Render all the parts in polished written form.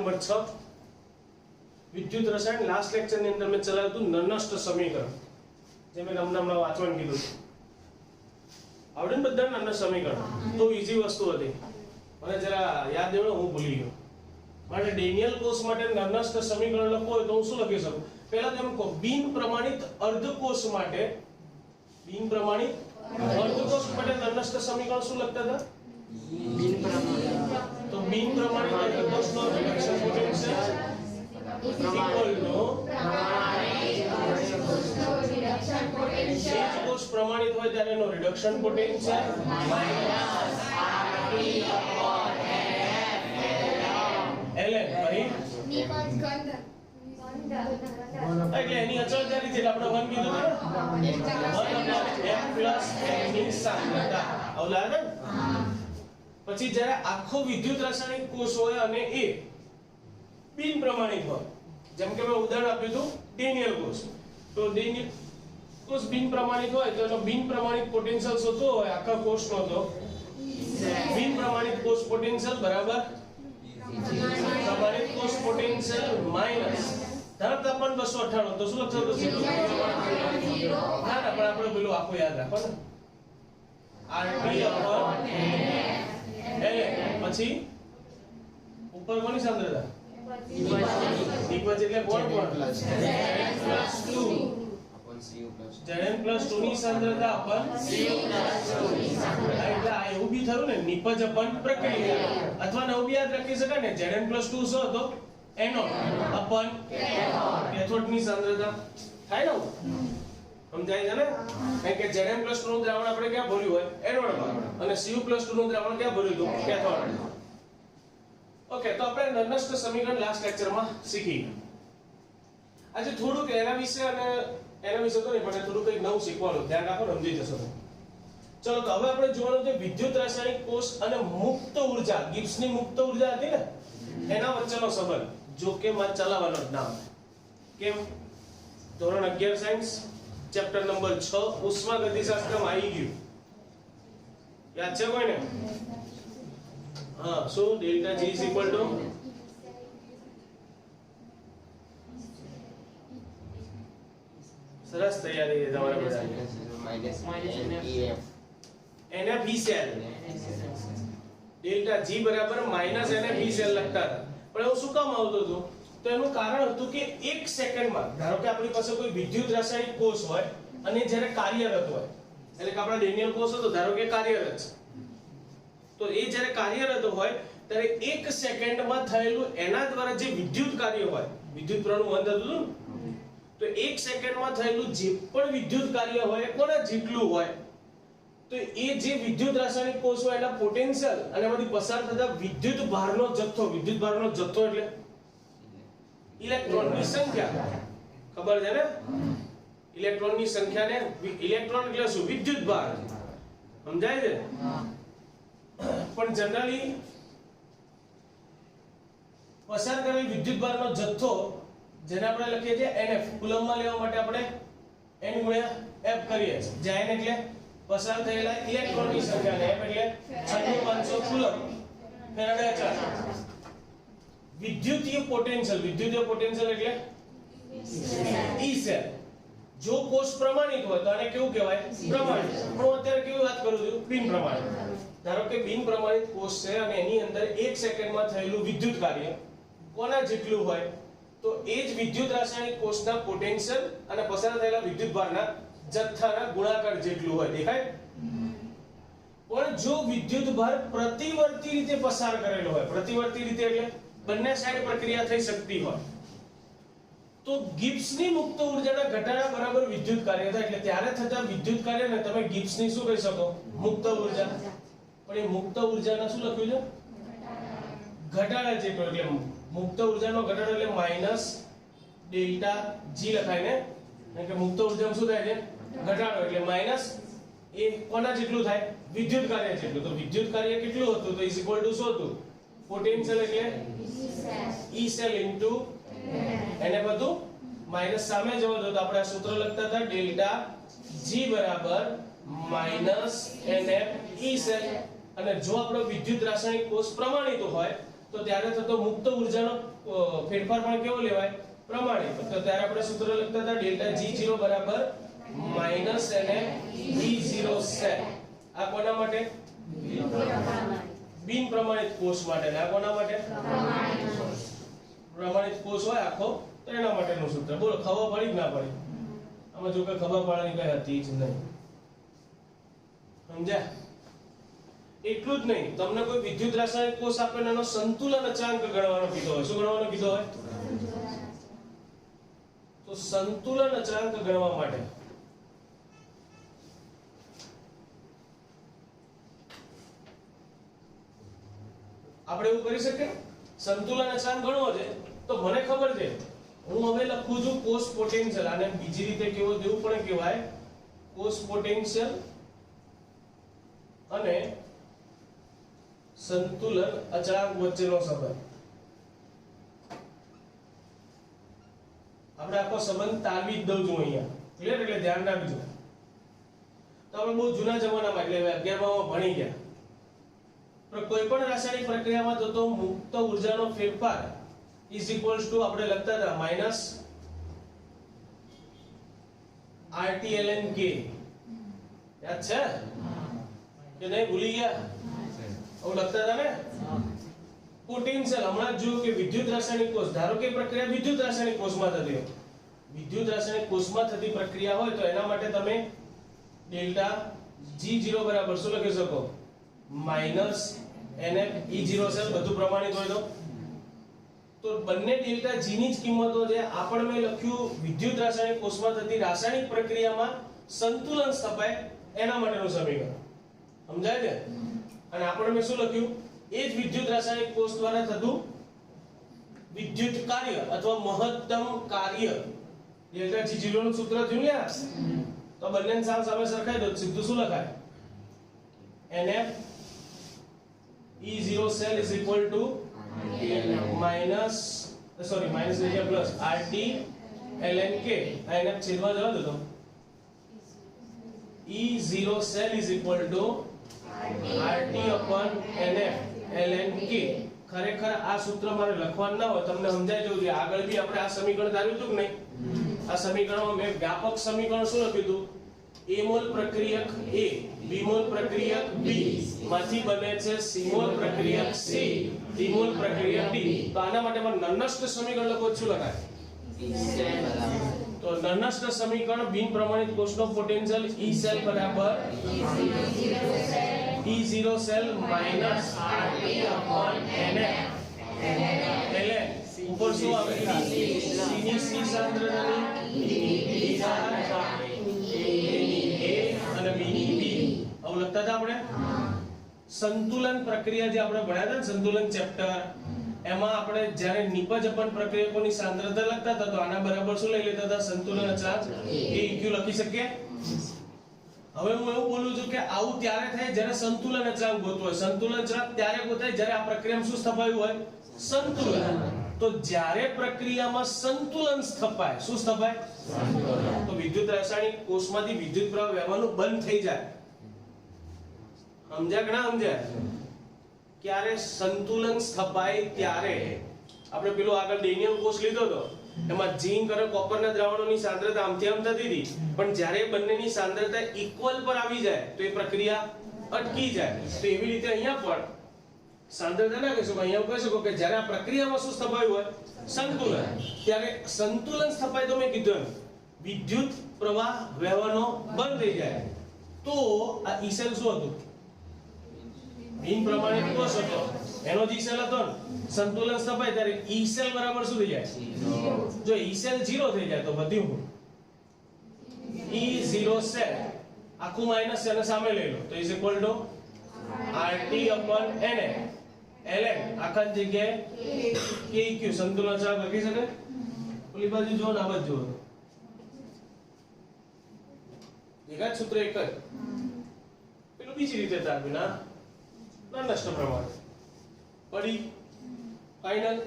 Number 6 વિદ્યુત રસાયણ last lecture ની અંદર મેં ચલાવ્યું હતું નનસ્ટ સમીકરણ, જે મેં હમણાં વાંચવાનું કીધું હતું. આવડે ને બધા નનસ્ટ સમીકરણ? તો ઈઝી વસ્તુ હતી, મને જરા યાદ દેવડો, હું ભૂલી ગયો. માટે ડેનિયલ કોષ માટે નનસ્ટ સમીકરણ લખવું હોય તો હું શું લખી શકું? પહેલા તો એમ કહો, બિન પ્રમાણિત અર્ધકોષ માટે નનસ્ટ સમીકરણ શું લખતા હતા? તો બિન પ્રમાણિત અર્ધકોષનો રિડક્શન પોટેન્શિયલ ઇક્વલ ટુ કોષ પ્રમાણિત હોય ત્યારે એનો રિડક્શન પોટેન્શિયલ માઈનસ ln ભાઈ એટલે એની અચળ જારી છે, આપણે 1 કીધું ને, 1 ની સાંદ્રતા અવલાદન. પછી જ્યારે આખો વિદ્યુત રાસાયણિક કોષ હોય અને એ બિન પ્રમાણિત હોય, જેમ કે મેં ઉદાહરણ આપ્યું હતું ડેનિયલ કોષ, તો ડેનિયલ કોષ બિન પ્રમાણિત હોય તો એનો બિન પ્રમાણિત પોટેન્શિયલ શોધવો હોય આખા કોષનો, તો બિન પ્રમાણિત કોષ પોટેન્શિયલ બરાબર પ્રમાણિત કોષ પોટેન્શિયલ માઈનસ ધારો તાપમાન 298, તો શું લખશો? તો 0. ના પણ આપણે પેલું આખું યાદ રાખો ને, RT/L. પછી ઉપર કોની સાંદ્રતા? નિપજ એટલે કોણ Zn+2 ની સાંદ્રતા અપન એટલે આ એવું બી થયું ને, નિપજ અપન પ્રક્રિયા, અથવા નવું બી યાદ રાખી શકાય ને, Zn+2 શું હતો? એનોડ અપન કેથોડ ની સાંદ્રતા થાય ને, સમજાય છે ને? કારણ કે Zn+2 નું દ્રાવણ આપણે ક્યાં ભર્યું હોય? એનોડમાં, અને Cu+2 નું દ્રાવણ ક્યાં ભર્યું હતું? કેથોડમાં. ઓકે, તો આપણે નનસ્ટ સમીકરણ લાસ્ટ લેક્ચરમાં શીખી. આજે થોડુંક એના વિશે અને એના વિશે તો નહીં, પણ થોડું કંઈક નવું શીખવાનું, ધ્યાન રાખો, સમજી જશો. ચલો, તો હવે આપણે જોવાનું છે વિદ્યુત રાસાયણિક કોષ અને મુક્ત ઉર્જા, ગિબ્સની મુક્ત ઉર્જા હતી ને, એના વચ્ચેનો સંબંધ. જો કે મારે ચલાવવાનો જ નામ કેમ, ધોરણ 11 સાયન્સ ચેપ્ટર નંબર 6 ઉષ્માગતિશાસ્ત્રમાં આવી ગયું, યાદ છે કોઈને? હા, શું ડેલ્ટા G = સરસ તૈયારી છે તમારા બધા. NF સેલ ડેલ્ટા G બરાબર -NF સેલ લખતા હતા, પણ એવું શું કામ આવતું હતું? તો એનું કારણ હતું કે 1 સેકન્ડમાં, ધારો કે આપણી પાસે કોઈ વિદ્યુત રાસાયણિક કોષ હોય અને જ્યારે કાર્યરત હોય, એટલે કે આપણા ડેનિયલ કોષ હતો, ધારો કે કાર્યરત છે, તો એ જ્યારે કાર્યરત હોય ત્યારે 1 સેકન્ડમાં થયેલું એના દ્વારા જે વિદ્યુત કાર્ય હોય, વિદ્યુત પ્રવાહનું વહન થતું હતું, તો 1 સેકન્ડમાં થયેલું જે પણ વિદ્યુત કાર્ય હોય કોના જેટલું હોય, તો એ જે વિદ્યુત રાસાયણિક કોષ હોય એના પોટેન્શિયલ અને એમાંથી પસાર થતા વિદ્યુત ભારનો જથ્થો, વિદ્યુત ભારનો જથ્થો એટલે ઇલેક્ટ્રોનની સંખ્યા, ખબર છે ને? ઇલેક્ટ્રોનની સંખ્યાને, ઇલેક્ટ્રોન એટલે શું? વિદ્યુત ભાર, સમજાય છે? પણ જનરલી પસાર કરેલ વિદ્યુત ભારનો જથ્થો, જેને આપણે લખીએ છીએ NF, કુલમમાં લેવા માટે આપણે N × F કરીએ છીએ, જ્યાં N એટલે પસાર થયેલા ઇલેક્ટ્રોનની સંખ્યા, ને F એટલે 6500 કુલમ ફેરાડે ચાર્જ. વિદ્યુતીય પોટેન્શિયલ એટલે E સેલ. જો કોષ પ્રમાણિત હોય તો આને કેવું કહેવાય? પ્રમાણિત. હું અત્યારે કેવી વાત કરું છું? બિન પ્રમાણિત. ધારો કે બિન પ્રમાણિત કોષ છે અને એની અંદર 1 સેકન્ડમાં થયેલું વિદ્યુત કાર્ય કોના જેટલું હોય, તો એ જ વિદ્યુત રાસાયણિક કોષના પોટેન્શિયલ અને પસાર થયેલા વિદ્યુત ભારના જથ્થાના ગુણાકાર જેટલું હોય. દેખાય? પણ જો વિદ્યુત ભાર પ્રતિવર્તી રીતે પસાર કરેલો હોય, પ્રતિવર્તી રીતે એટલે બંને સાઈડ પ્રક્રિયા થઈ શકતી હોય, તો ગિબ્સની મુક્ત ઉર્જાના ઘટાડા બરાબર વિદ્યુત કાર્ય થાય. એટલે ત્યારે થતા વિદ્યુત કાર્યને તમે ગિબ્સની શું કહી શકો? મુક્ત ઉર્જા. પણ એ મુક્ત ઉર્જાના શું લખ્યું છે? ઘટાડા જેટલો. એટલે મુક્ત ઉર્જાનો ઘટાડો એટલે -ડેલ્ટા G લખાય ને, કારણ કે મુક્ત ઉર્જામાં શું થાય છે? ઘટાડો. એટલે માઈનસ એ કોના જેટલું થાય? વિદ્યુત કાર્ય જેટલું. તો વિદ્યુત કાર્ય કેટલું હતું? તો ઇઝ ઇક્વલ ટુ શું હતું? પોટેન્શિયલ એટલે E સેલ ઇન્ટુ એને બધું માઈનસ સામે જવા દો, તો આપણે આ સૂત્ર લખતા હતા ડેલ્ટા G બરાબર -NF E સેલ. અને જો આપણો વિદ્યુત રાસાયણિક કોષ પ્રમાણિત હોય તો ત્યારે થતો મુક્ત ઉર્જાનો ફેરફાર પણ કેવો લેવાય? પ્રમાણિત. તો ત્યારે આપણે સૂત્ર લખતા હતા ડેલ્ટા G0 બરાબર માઈનસ NF E0 સેલ. આ કોના માટે? બિન પ્રમાણિત કોષ માટે. આ કોના માટે? પ્રમાણિત કોષ હોય આખો તો એના માટેનું સૂત્ર. બોલો ખબર પડી કે ના પડી? આમાં જો કે ખબર પડવાની કઈ હતી જ નહીં. સમજ્યા? એટલું જ નહીં, તમને કોઈ વિદ્યુત રાસાયણિક કોષ આપે એનો સંતુલન અચળાંક ગણવાનો કીધો હોય. શું ગણવાનો કીધો હોય? તો સંતુલન અચળાંક ગણવા માટે આપણે એવું કરી શકીએ. સંતુલન અચળાંક ગણવો છે તો મને ખબર છે હું હવે લખું છું કોષ પોટેન્શિયલ. આને બીજી રીતે કેવો દેવું પણ કહેવાય કોષ પોટેન્શિયલ અને સંતુલન અચળાંક વચ્ચેનો સંબંધ. આપણે આખો સંબંધ તારવી જ દઉં છું અહીંયા. ક્લિયર? એટલે ધ્યાન રાખજો. તો આપણે બહુ જૂના જમાનામાં એટલે 11માં ભણી ગયા. પણ કોઈ પણ રાસાયણિક પ્રક્રિયામાં થતો મુક્ત ઉર્જાનો ફેરફાર ઇઝ ઇક્વલ્સ ટુ આપણે લખતા હતા માઈનસ RT ln K. યાદ છે કે નહીં? ભૂલી ગયા? આવું લખતા હતા ને? પોટેન્શિયલ હમણાં જ જોયું કે વિદ્યુત રાસાયણિક કોષ, ધારો કે પ્રક્રિયા વિદ્યુત રાસાયણિક કોષમાં થતી હોય, વિદ્યુત રાસાયણિક કોષમાં થતી પ્રક્રિયા હોય તો એના માટે તમે ડેલ્ટા G0 બરાબર શું લખી શકો? Minus NF E0 cell. બધું પ્રમાણિત હોય તો બંને ડેલ્ટા G ની જ કિંમતો છે. આપણે મેં લખ્યું વિદ્યુત રાસાયણિક કોષમાં થતી રાસાયણિક પ્રક્રિયામાં સંતુલન સ્થપાય એના માટેનું સમીકરણ. સમજાય છે? અને આપણે મેં શું લખ્યું? એ જ વિદ્યુત રાસાયણિક કોષ દ્વારા થતું વિદ્યુત કાર્ય અથવા મહત્તમ કાર્ય ડેલ્ટા G0 નું સૂત્ર જોયું યાર. તો બંનેને સામે સરખાઈ દો. સીધું શું લખાય? NF E0 cell is equal to minus plus RT ln K. NF છેદમાં જવા દો. E0 cell is equal to RT upon NF ln K. ખરેખર આ સૂત્ર મારે લખવાનું ના હોય, તમને સમજાઈ જવું જોઈએ. આગળ બી આપણે આ સમીકરણ ધાર્યું હતું કે નહીં? આ સમીકરણમાં મેં વ્યાપક સમીકરણ શું લખ્યું હતું? A મોલ પ્રક્રિયક A, B મોલ પ્રક્રિયક B માંથી બને છે C મોલ પ્રક્રિયક C, D મોલ પ્રક્રિયક D. તો આના માટે મને નનસ્ટ સમીકરણ લખો શું લખાય? તો નનસ્ટ સમીકરણ બિન પ્રમાણિત કોષનો પોટેન્શિયલ E સેલ બરાબર E0 cell minus RT upon NF ln ઉપર શું આવે? C ની C સાંદ્રતાની D ની સાંદ્રતા અને B ની B. આવું લખતા હતા આપણે. સંતુલન પ્રક્રિયા જે આપણે ભણ્યા હતા ને સંતુલન ચેપ્ટર, એમાં આપણે જ્યારે નિપજપન પ્રક્રિયકોની સાંદ્રતા લખતા હતા તો આના બરાબર શું લઈ લેતા હતા? સંતુલન અચળાંક AEQ લખી શકીએ. હવે હું એવું બોલું છું કે આવું ત્યારે થાય જ્યારે સંતુલન અચળાંક ગોતવો હોય. સંતુલન અચળાંક ત્યારે ગોતાય જ્યારે આ પ્રક્રિયામાં શું સ્થપાયું હોય? સંતુલન. તો જ્યારે પ્રક્રિયામાં સંતુલન સ્થપાય, શું સ્થપાય? તો વિદ્યુત રાસાયણિક કોષમાંથી વિદ્યુત પ્રવાહ વહેવાનું બંધ થઈ જાય. સમજ્યા કે ના સમજ્યા? ક્યારે સંતુલન સ્થપાય ત્યારે. આપણે પેલો આગળ ડેનિયલ કોષ લીધો હતો, એમાં ઝીંક અને કોપરના દ્રાવણોની સાંદ્રતા આમથી આમ થતી હતી, પણ જ્યારે બંનેની સાંદ્રતા ઇક્વલ પર આવી જાય તો એ પ્રક્રિયા અટકી જાય. તો એવી રીતે અહીંયા પણ સાંદ્રતા ના કહી શકો, અહીંયા કહી શકો કે જ્યારે આ પ્રક્રિયામાં શું સ્થપાયું હોય? સંતુલન. ત્યારે સંતુલન સ્થપાય તો મેં કીધું વિદ્યુત પ્રવાહ વહેવાનો બંધ થઈ જાય. તો આ E સેલ શું હતું? બિન પ્રમાણિત કોષ હતો. એનો જ E સેલ હતો ને. સંતુલન સ્થપાય ત્યારે E સેલ બરાબર શું થઈ જાય? જો E સેલ 0 થઈ જાય તો વધ્યું E0 સેલ આખું માઈનસ એને સામે લઈ લો તો is equal two RT upon NF ln આખા જગ્યાએ KQ સંતુલન અચળાંક લખી શકે. ઓલી બાજુ જો ને આ બાજુ જો, એક જ સૂત્ર એક જ. પેલું બીજી રીતે તારવી ના નષ્ટ પ્રમાણ પડી ફાઇનલ.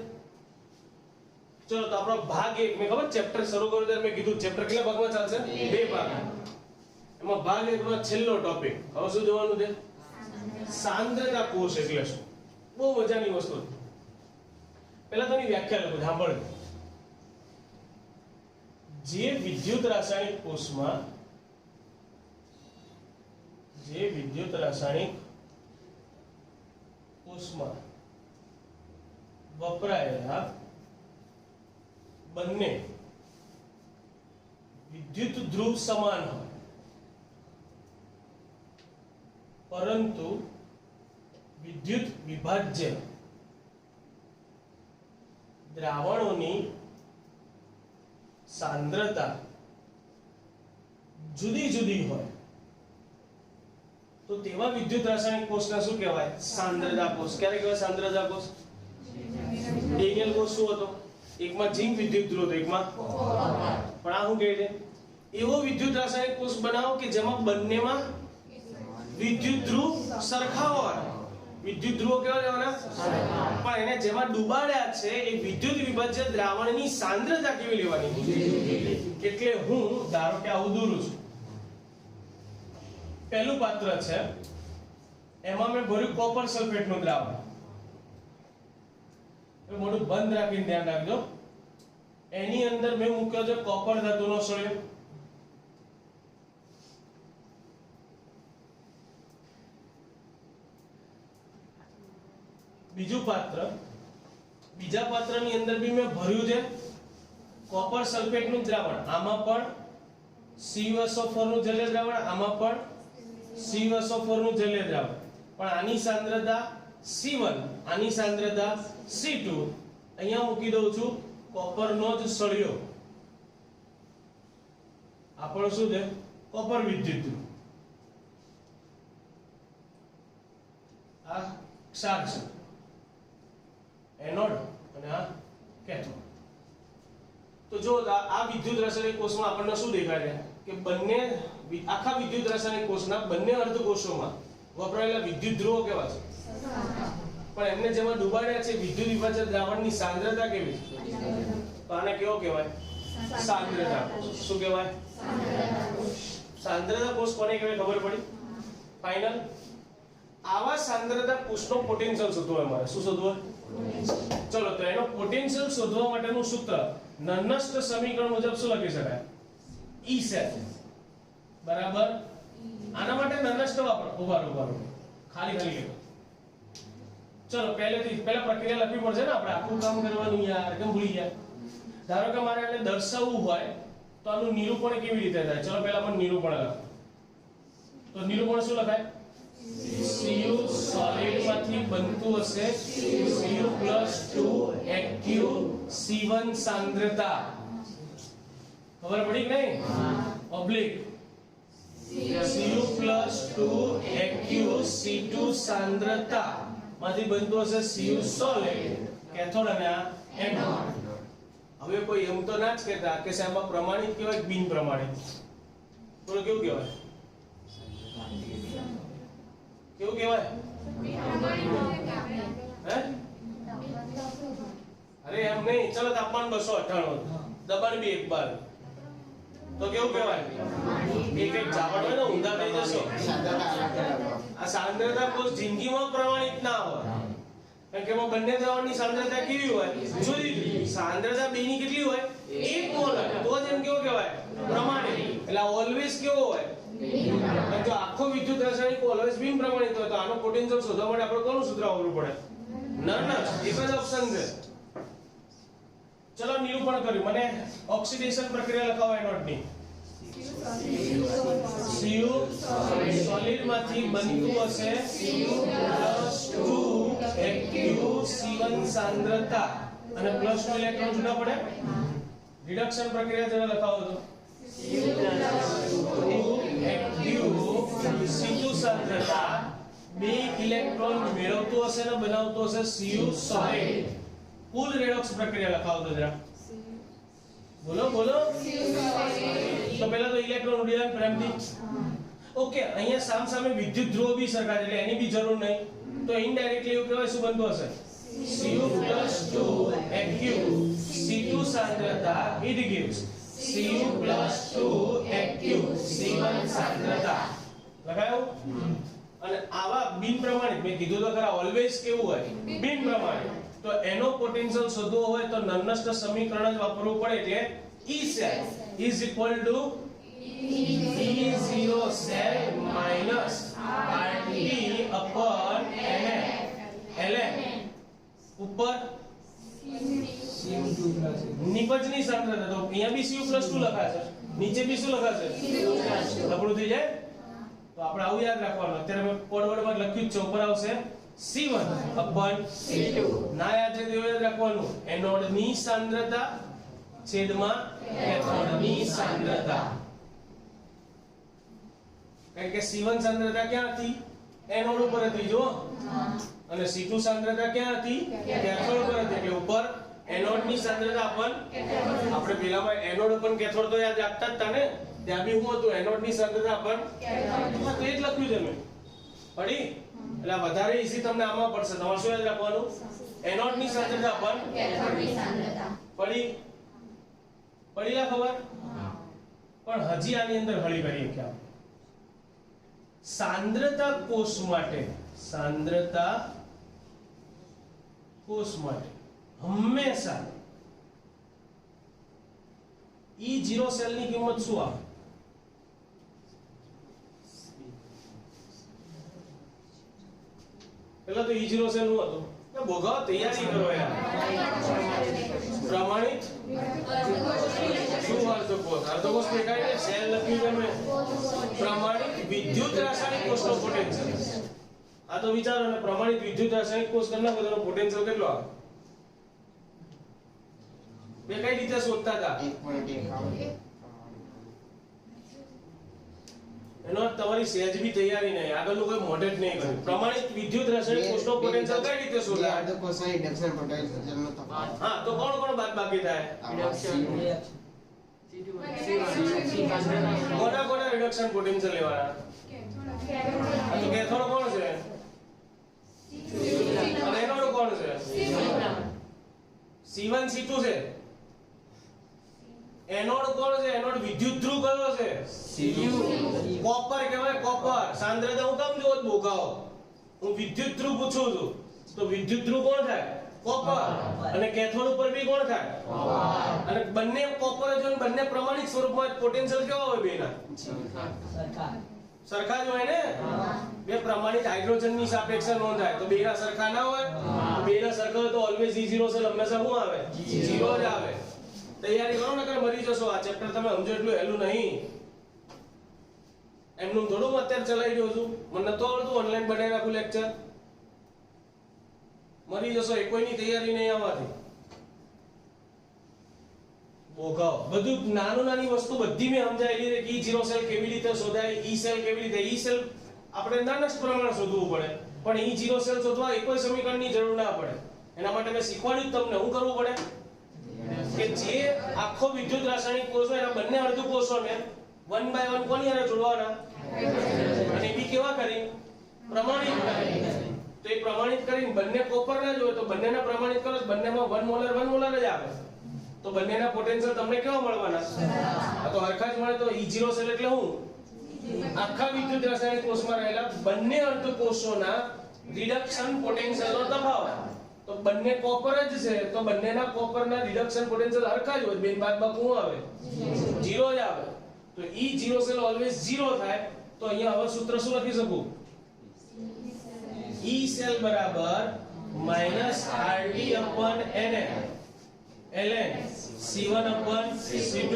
ચલો તો આપણો ભાગ 1 મેં ખબર ચેપ્ટર શરૂ કર્યો ત્યારે મેં કીધું ચેપ્ટર કેટલા ભાગમાં ચાલશે? 2 ભાગ. એમાં ભાગ 1 નો છેલ્લો ટોપિક. હવે શું જોવાનું છે? સાંદ્રતા કોષ એટલે શું? બહુ મજાની વસ્તુ. પહેલા તો એની વ્યાખ્યા લખો, સાંભળજો. જે વિદ્યુત રાસાયણિક કોષમાં વપરાયેલા બંને વિદ્યુત ધ્રુવ સમાન હોય, પરંતુ વિદ્યુત વિભાજ્ય દ્રાવણોની સાંદ્રતા જુદી જુદી હોય તો તેવા વિદ્યુત રાસાયણિક કોષને શું કહેવાય? સાંદ્રતા કોષ. ક્યારે કહેવાય સાંદ્રતા કોષ? ડેનિયલ કોષ શું હતો? એકમાં ઝિંક વિદ્યુત ધ્રુવ હતો, એકમાં પણ આ શું કહે છે? એવો વિદ્યુત રાસાયણિક કોષ બનાવો કે જેમાં બંનેમાં વિદ્યુત ધ્રુવ સરખા હોય. વિદ્યુત ધ્રુવો કેવા લેવાના? પણ એને જેમાં ડુબાડ્યા છે એ વિદ્યુત વિભાજ્ય દ્રાવણની સાંદ્રતા કેવી લેવાની? એટલે હું ધારો કે આવું દોરું છું. પહેલું પાત્ર છે, એમાં મેં ભર્યું કોપર સલ્ફેટનું દ્રાવણ. મોઢું બંધ રાખીને ધ્યાન રાખજો. એની અંદર મેં મૂક્યો છે કોપર ધાતુનો સળિયો. બીજું પાત્ર, બીજા પાત્રની અંદર બી મેં ભર્યું છે કોપર સલ્ફેટનું દ્રાવણ. આમાં પણ CuSO4 નું જલીય દ્રાવણ, આમાં પણ CuSO4 નું જલીય દ્રાવણ. પણ આની સાંદ્રતા C1, આની સાંદ્રતા C2. અહીંયા મૂકી દઉં છું કોપરનો જ સળિયો. આ પણ શું છે? કોપર વિદ્યુત ધ્રુવ. આ ક્ષાર છે, એનોડ અને આ કેથોડ. તો જો આ વિદ્યુત રાસાયણિક કોષમાં આપણને શું દેખાય છે કે બંને આખા વિદ્યુત રાસાયણિક કોષના બંને અર્ધકોષોમાં વપરાયેલા વિદ્યુત ધ્રુવો કેવા છે? પણ એમને જેમાં ડુબાડ્યા છે વિદ્યુત વિભાજ્ય દ્રાવણની સાંદ્રતા કેવી છે? તો આને કેવો કહેવાય? સાંદ્રતા કોષ. શું કહેવાય? સાંદ્રતા કોષ કોને કહેવાય ખબર પડી? ફાઇનલ. આવા સાંદ્રતા કોષનો પોટેન્શિયલ શોધવો હોય મારે. શું શોધવું? ચલો, તો એનો પોટેન્શિયલ શોધવા માટેનું સૂત્ર નન્નસ્ટ સમીકરણ મુજબ શું લખી શકાય? E સેટ બરાબર. આના માટે નન્નસ્ટ વાપરો. ઉભા ખાલી લખો. ચલો, પહેલા પ્રક્રિયા લખવી પડશે ને, આપણે આખું કામ કરવાનું યાર, કેમ ભૂલી ગયા? ધારો કે મારે આને દર્શાવવું હોય તો આનું નિરૂપણ કેવી રીતે થાય? ચલો પહેલા મને નિરૂપણ લખો. તો નિરૂપણ શું લખાય? Cu સોલિડ માંથી બનતું હશે Cu+2 એક્ટિવ C1 સાંદ્રતા. ખબર પડી કે નહીં? ઓબ્લિક Cu+2 એક્ટિવ C2 સાંદ્રતા માંથી બનતું હશે Cu સોલિડ, કેથોડ અને આ એનોડ. હવે કોઈ એમ તો ના જ કહેતા કે સાહેબ આ પ્રમાણિત કહેવાય બિન પ્રમાણિત? બોલો કેવું કહેવાય? કેવું કહેવાય? અરે એમ નહીં. ચલો, તાપમાન 298, દબાણ 2 bar. તો કેવું કહેવાય? એક ઝાપટ હોય ને ઊંધા થઈ જશો. આ સાંદ્રતા કોષ જિંદગીમાં પ્રમાણિત ના હોય, કારણ કે એમાં બંને દ્રાવણની સાંદ્રતા કેવી હોય? જુદી જુદી. સાંદ્રતા બેની કેટલી હોય? 1 મોલ. તો જ એમ કેવું કહેવાય? પ્રમાણિત. એટલે ઓલવેઝ કેવો હોય? જો આખો વિદ્યુત રાસાયણિક ઓલવેઝ બિન પ્રમાણિત હોય તો આનો પોટેન્શિયલ શોધવા માટે આપણે કોનું સૂત્ર વાપરવું પડે? નન્નસ્ટ. એક જ ઓપ્શન છે. ચલો, નિરૂપણ કર્યું. મને ઓક્સિડેશન પ્રક્રિયા લખાવો એનોડની. Cu સોલિડ માંથી બનતું હશે Cu+2 એક્ટિવ C1 સાંદ્રતા અને +2 ઇલેક્ટ્રોન જુદા પડે. રિડક્શન પ્રક્રિયા જરા લખાવો તો એક્ટિવ C2 સાંદ્રતા 2 ઇલેક્ટ્રોન મેળવતું હશે ને બનાવતું હશે Cu સોલિડ. કુલ રેડોક્સ પ્રક્રિયા લખાવો તો જરા. બોલો. તો પહેલા તો ઇલેક્ટ્રોન ઉડી જાય પ્રેમથી. ઓકે, અહીંયા સામસામે વિદ્યુત ધ્રુવો બી સરખા છે એટલે એની બી જરૂર નહીં. તો ઇનડાયરેક્ટલી એવું કહેવાય શું બનતું હશે? Cu+2 એક્ટિવ C2 સાંદ્રતા it gives Cu+2 active C1 સાંદ્રતા. લખાયો? અને આવા બિન પ્રમાણિત મેં કીધું તો ખરા ઓલવેઝ કેવું હોય? બિન પ્રમાણિત. તો એનો પોટેન્શિયલ શોધવો હોય તો નન્નસ્ટ સમીકરણ જ વાપરવું પડે એટલે E cell is equal to E0 cell minus RT upon NF ln ઉપર નિપજની સાંદ્રતા તો અહીંયા બી Cu+2 લખાશે નીચે બી શું લખાશે લખડું થઈ જાય તો આપણે આવું યાદ રાખવાનું અત્યારે મેં કોડ વર્ડમાં લખ્યું છે ઉપર આવશે C1 upon C2 ના યાદ છે તો યાદ રાખવાનું એનોડની સાંદ્રતા છેદમાં કેથોડની સાંદ્રતા કારણ કે C1 સાંદ્રતા ક્યાં હતી એનોડ ઉપર હતી જો અને C2 સાંદ્રતા ક્યાં હતી કેથોડ ઉપર હતી એટલે ઉપર એનોડની સાંદ્રતા આપણે પેલામાં એનોડ ઉપર કેથોડ તો યાદ રાખતા જ હતા ને ત્યાં બી હું હતું એનોડની સાંદ્રતા કેથોડ તો એ જ લખ્યું છે મેં પડી એટલે વધારે ઈઝી તમને આમાં પડશે તમારે શું યાદ રાખવાનું એનોડની સાંદ્રતા કેથોડની સાંદ્રતા પડી લા ખબર પણ હજી આની અંદર હળી કરીએ કે સાંદ્રતા કોષ માટે હંમેશા E0 સેલ ની કિંમત શું આવે પેલા તો E0 સેલ નું હતું કે ભોગાવ તૈયારી કરો યાર પ્રમાણિત શું અર્ધકોષ દેખાય ને સેલ લખ્યું છે મેં પ્રમાણિત વિદ્યુત રાસાયણિક કોષનો પોટેન્શિયલ આ તો વિચારો ને પ્રમાણિત વિદ્યુત રાસાયણિક કોષ કરના બધાનો પોટેન્શિયલ કેટલો આવે બે કઈ રીતે શોધતા હતા એનો તમારી સહેજ બી તૈયારી નહીં આગળનું કોઈ મોડેલ નહીં કર્યું પ્રમાણિત વિદ્યુત રાસાયણિક કોષનો પોટેન્શિયલ કઈ રીતે શોધાય અર્ધકોષના રિડક્શન પોટેન્શિયલનો તફાવત હા તો કોણ બાદ બાકી થાય કોના રિડક્શન પોટેન્શિયલ લેવાના તો કેથોડ કોણ છે અને એનોડ કોણ છે C1 C2 છે એનોડ કોણ છે એનોડ વિદ્યુત ધ્રુવ કયો છે કોપર કહેવાય કોપર સાંદ્રતા હું કેમ જોત બોગાઓ હું વિદ્યુત ધ્રુવ પૂછું છું તો વિદ્યુત ધ્રુવ કોણ થાય કોપર અને કેથોડ ઉપર બી કોણ થાય અને બંને કોપર જ હોય બંને પ્રમાણિત સ્વરૂપમાં પોટેન્શિયલ કેવા હોય બેના સરખા જ હોય ને બે પ્રમાણિત હાઇડ્રોજનની સાપેક્ષે નોંધાય તો બેના સરખા ના હોય બેના સરખા હોય તો ઓલવેઝ E0 સેલ હંમેશા શું આવે 0 જ આવે તૈયારી કરો ને કે મરી જશો આ ચેપ્ટર તમે સમજો એટલું હેલું નહીં એમનું થોડું અત્યારે ચલાવી રહ્યો છું મને નતો આવડતું ઓનલાઈન બનાવી નાખું લેક્ચર મરી જશો એ કોઈની તૈયારી નહીં આવવાથી ભોગાવ બધું નાની વસ્તુ બધી મેં સમજાયેલી કે E0 સેલ કેવી રીતે શોધાય E સેલ કેવી રીતે E સેલ આપણે નાના પ્રમાણે શોધવું પડે પણ E0 સેલ શોધવા એક કોઈ સમીકરણની જરૂર ના પડે એના માટે મેં શીખવાડ્યું તમને શું કરવું પડે કે જે આખો વિદ્યુત રાસાયણિક કોષો એના બંને અર્ધકોષોને 1 બાય 1 કોની હારે જોડવાના અને બી કેવા કરી પ્રમાણિત કરી તો એ પ્રમાણિત કરીને બંને કોપર ના જ હોય તો બંનેના પ્રમાણિત કરો બંનેમાં 1 મોલર જ આવે તો બંનેના પોટેન્શિયલ તમને કેવા મળવાના આ તો હરખા જ મળે તો E0 સેલ એટલે હું આખા વિદ્યુત રાસાયણિક કોષમાં રહેલા બંને અર્ધકોષોના રિડક્શન પોટેન્શિયલનો તફાવત તો બંને કોપર જ છે તો બંનેના કોપરના રિડક્શન પોટેન્શિયલ હરખા જ હોય બેન બાદબાકી શું આવે 0 જ આવે તો E0 સેલ ઓલવેઝ 0 થાય તો અહીંયા હવે સૂત્ર શું લખી શકું E સેલ બરાબર -RT upon NF ln C1 upon C2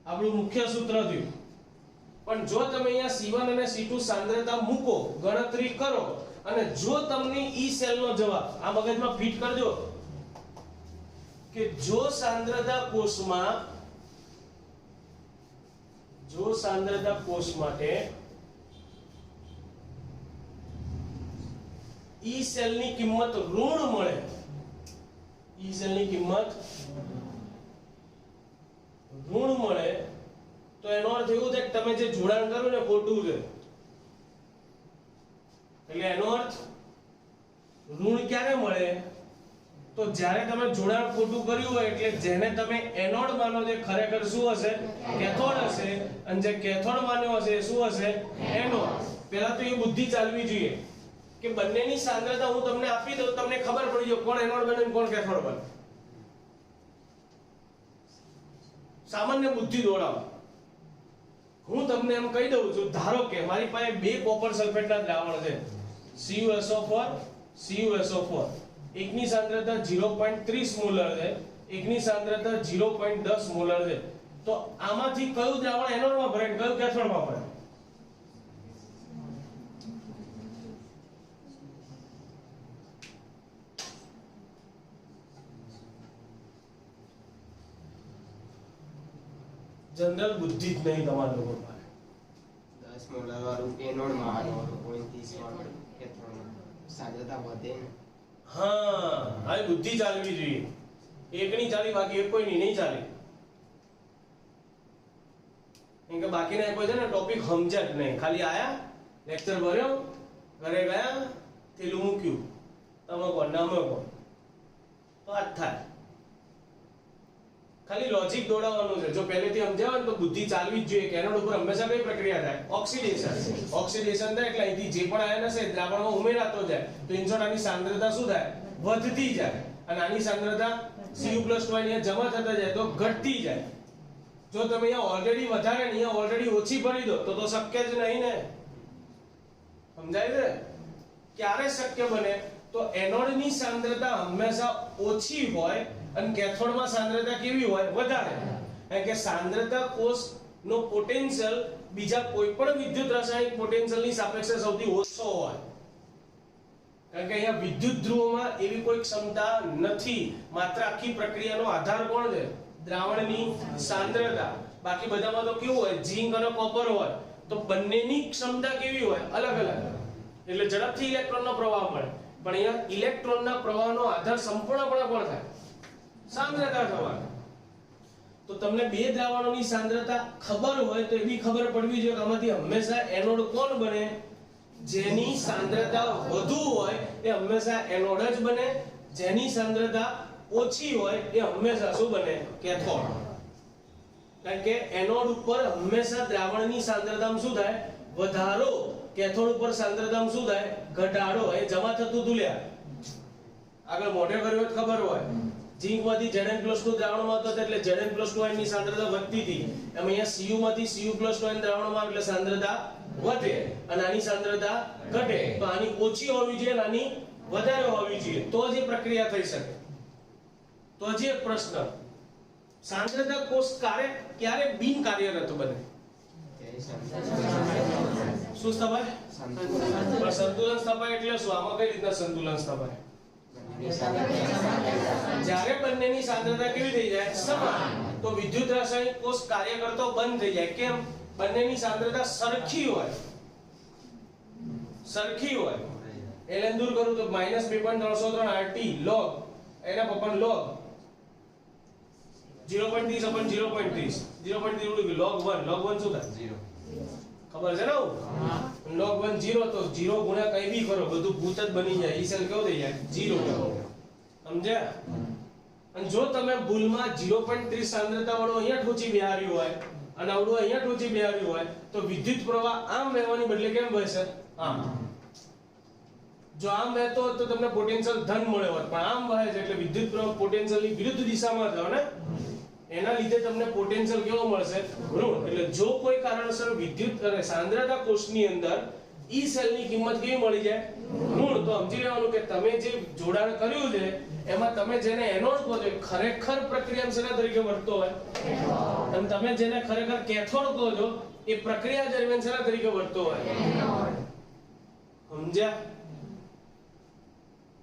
આપણું મુખ્ય સૂત્ર થયું પણ જો તમે અહીંયા C1 અને C2 સાંદ્રતા મૂકો ગણતરી કરો અને જો તમને E સેલ નો જવાબ આ મગજમાં ફિટ કરજો કે જો સાંદ્રતા કોષ માટે E સેલ ની કિંમત ઋણ મળે E સેલ ની કિંમત ઋણ મળે તો એનો અર્થ એવું છે કે તમે જે જોડાણ કર્યું ને ખોટું છે એટલે એનો અર્થ ઋણ ક્યારે મળે તો જ્યારે તમે જોડાણ ખોટું કર્યું હોય એટલે જેને તમે એનોડ માનો તે ખરેખર શું હશે કેથોડ હશે અને જે કેથોડ માન્યો હશે એ શું હશે એનોડ પહેલા તો એ બુદ્ધિ ચાલવી જોઈએ કે બંનેની સાંદ્રતા હું તમને આપી દઉં, તમને ખબર પડી જાય કોણ એનોડ બને અને કોણ કેથોડ બને. સામાન્ય બુદ્ધિ દોડાવો. હું તમને એમ કહી દઉં છું, ધારો કે મારી પાસે બે કોપર સલ્ફેટના દ્રાવણ છે, CuSO4 CuSO4. એકની સાંદ્રતા 0.30 મોલર છે, એકની સાંદ્રતા 0.10 મોલર છે. તો આમાંથી કયું દ્રાવણ એનોડમાં ભરે અને કયું કેથોડમાં ભરે? જનરલ બુદ્ધિ જ નહીં તમારા લોકો પાસે. 10 મોલર વાળું એનોડમાં વાળું 30 વાળું કેથોડમાં સાંદ્રતા વધે ને. હા, આ બુદ્ધિ ચાલવી જોઈએ. એકની ચાલી બાકી એક કોઈની નહીં ચાલે. કેમ કે બાકીના કોઈ છે ને ટોપિક સમજ્યા જ નહીં, ખાલી આયા, લેક્ચર ભર્યો, ઘરે ગયા, થેલું મૂક્યું, તમે કોણ નામે કોણ, વાત થાય. ખાલી લોજિક દોડાવવાનું છે. જો પહેલેથી સમજાવે ને તો બુદ્ધિ ચાલવી જ જોઈએ કે એનોડ ઉપર હંમેશા કઈ પ્રક્રિયા થાય? ઓક્સિડેશન. ઓક્સિડેશન થાય એટલે અહીંથી જે પણ આયન હશે દ્રાવણમાં ઉમેરાતો જાય તો ઇન્સોટાની સાંદ્રતા શું થાય? વધતી જાય. અને આની સાંદ્રતા Cu+2 અહીંયા જમા થતા જાય તો ઘટતી જાય. જો તમે અહીંયા ઓલરેડી વધારે ને અહીંયા ઓલરેડી ઓછી ભરી દો તો શક્ય જ નહીં ને. સમજાય છે? ક્યારે શક્ય બને? તો એનોડની સાંદ્રતા હંમેશા ઓછી હોય અને કેથોડમાં સાંદ્રતા કેવી હોય? વધારે. કારણ કે સાંદ્રતા કોષનો પોટેન્શિયલ બીજા કોઈ પણ વિદ્યુત રાસાયણિક પોટેન્શિયલની સાપેક્ષે સૌથી ઓછો હોય. કારણ કે અહીંયા વિદ્યુત ધ્રુવોમાં એવી કોઈ ક્ષમતા નથી. માત્ર આખી પ્રક્રિયાનો આધાર કોણ છે? દ્રાવણની સાંદ્રતા. બાકી બધામાં તો કેવું હોય? ઝીંક અને કોપર હોય. તો બંનેની ક્ષમતા કેવી હોય? અલગ અલગ. એટલે ઝડપથી ઇલેક્ટ્રોનનો પ્રવાહ મળે. પણ અહીંયા ઇલેક્ટ્રોનના પ્રવાહનો આધાર સંપૂર્ણપણે કોણ થાય? સાંદ્રતા થવાનો. તો તમને બે દ્રાવણોની સાંદ્રતા ખબર હોય તો એવી ખબર પડવી જોઈએ કે આમાંથી હંમેશા એનોડ કોણ બને? જેની સાંદ્રતા વધુ હોય એ હંમેશા એનોડ જ બને. જેની સાંદ્રતા ઓછી હોય એ હંમેશા શું બને? કેથોડ. કારણ કે એનોડ ઉપર હંમેશા દ્રાવણની સાંદ્રતામાં શું થાય? વધારો. કેથોડ ઉપર સાંદ્રતામાં શું થાય? ઘટાડો. એ જમા થતું હતું લ્યા. આગળ મોઢે કર્યું હોય ખબર હોય. ઝીંકમાંથી Zn+2 દ્રાવણમાં હતો એટલે Zn+2 આયનની સાંદ્રતા વધતી હતી. એમ અહીંયા Cu માંથી Cu+2 આયન દ્રાવણમાં એટલે સાંદ્રતા વધે અને આની સાંદ્રતા ઘટે. તો આની ઓછી હોવી જોઈએ અને આની વધારે હોવી જોઈએ તો જ એ પ્રક્રિયા થઈ શકે. તો હજી એક પ્રશ્ન, સાંદ્રતા કોષ ક્યારે બિન કાર્યરત બને? શું સ્થપાય? સંતુલન સ્થપાય. એટલે શું? આમાં કઈ રીતના સંતુલન સ્થપાય? જ્યારે બંનેની સાંદ્રતા કેવી થઈ જાય? સમાન. તો વિદ્યુત રાસાયણિક કોષ કાર્ય કરતો બંધ થઈ જાય. કેમ? બંનેની સાંદ્રતા સરખી હોય. સરખી હોય. એલએન દૂર કરું તો -2.303 RT log એના પપ્પા log 0.30/0.30 0.30 log 1 શું થાય? 0. ખબર છે ને? log 1 0 તો 0 ગુણ્યા કઈ બી કરો બધું ભૂત જ બની જાય. ઈ સેલ કેવો થઈ જાય? 0. સમજ્યા? અને જો તમે ભૂલમાં 0.30 સાંદ્રતા વાળો અહીંયા ઠોચી બેહાર્યું હોય અને આવડું અહીંયા ઠોચી બેહાર્યું હોય તો વિદ્યુત પ્રવાહ આમ વહેવાની બદલે કેમ વહેશે? આમ. જો આમ વહેતો હોત તો તમને પોટેન્શિયલ ધન મળ્યો હોત, પણ આમ વહે છે એટલે વિદ્યુત પ્રવાહ પોટેન્શિયલની વિરુદ્ધ દિશામાં થયો ને, એના લીધે તમને પોટેન્શિયલ કેવો મળશે? ઋણ. એટલે જો કોઈ કારણસર વિદ્યુત અને સાંદ્રતા કોષની અંદર ઈ સેલની કિંમત કેવી મળી જાય? ઋણ. તો સમજી લેવાનું કે તમે જે જોડાણ કર્યું છે એમાં તમે જેને એનોડ કહો છો ખરેખર પ્રક્રિયા શેના તરીકે વર્તતો હોય? અને તમે જેને ખરેખર કેથોડ કહો છો એ પ્રક્રિયા દરમિયાન શેના તરીકે વર્તતો હોય? સમજ્યા?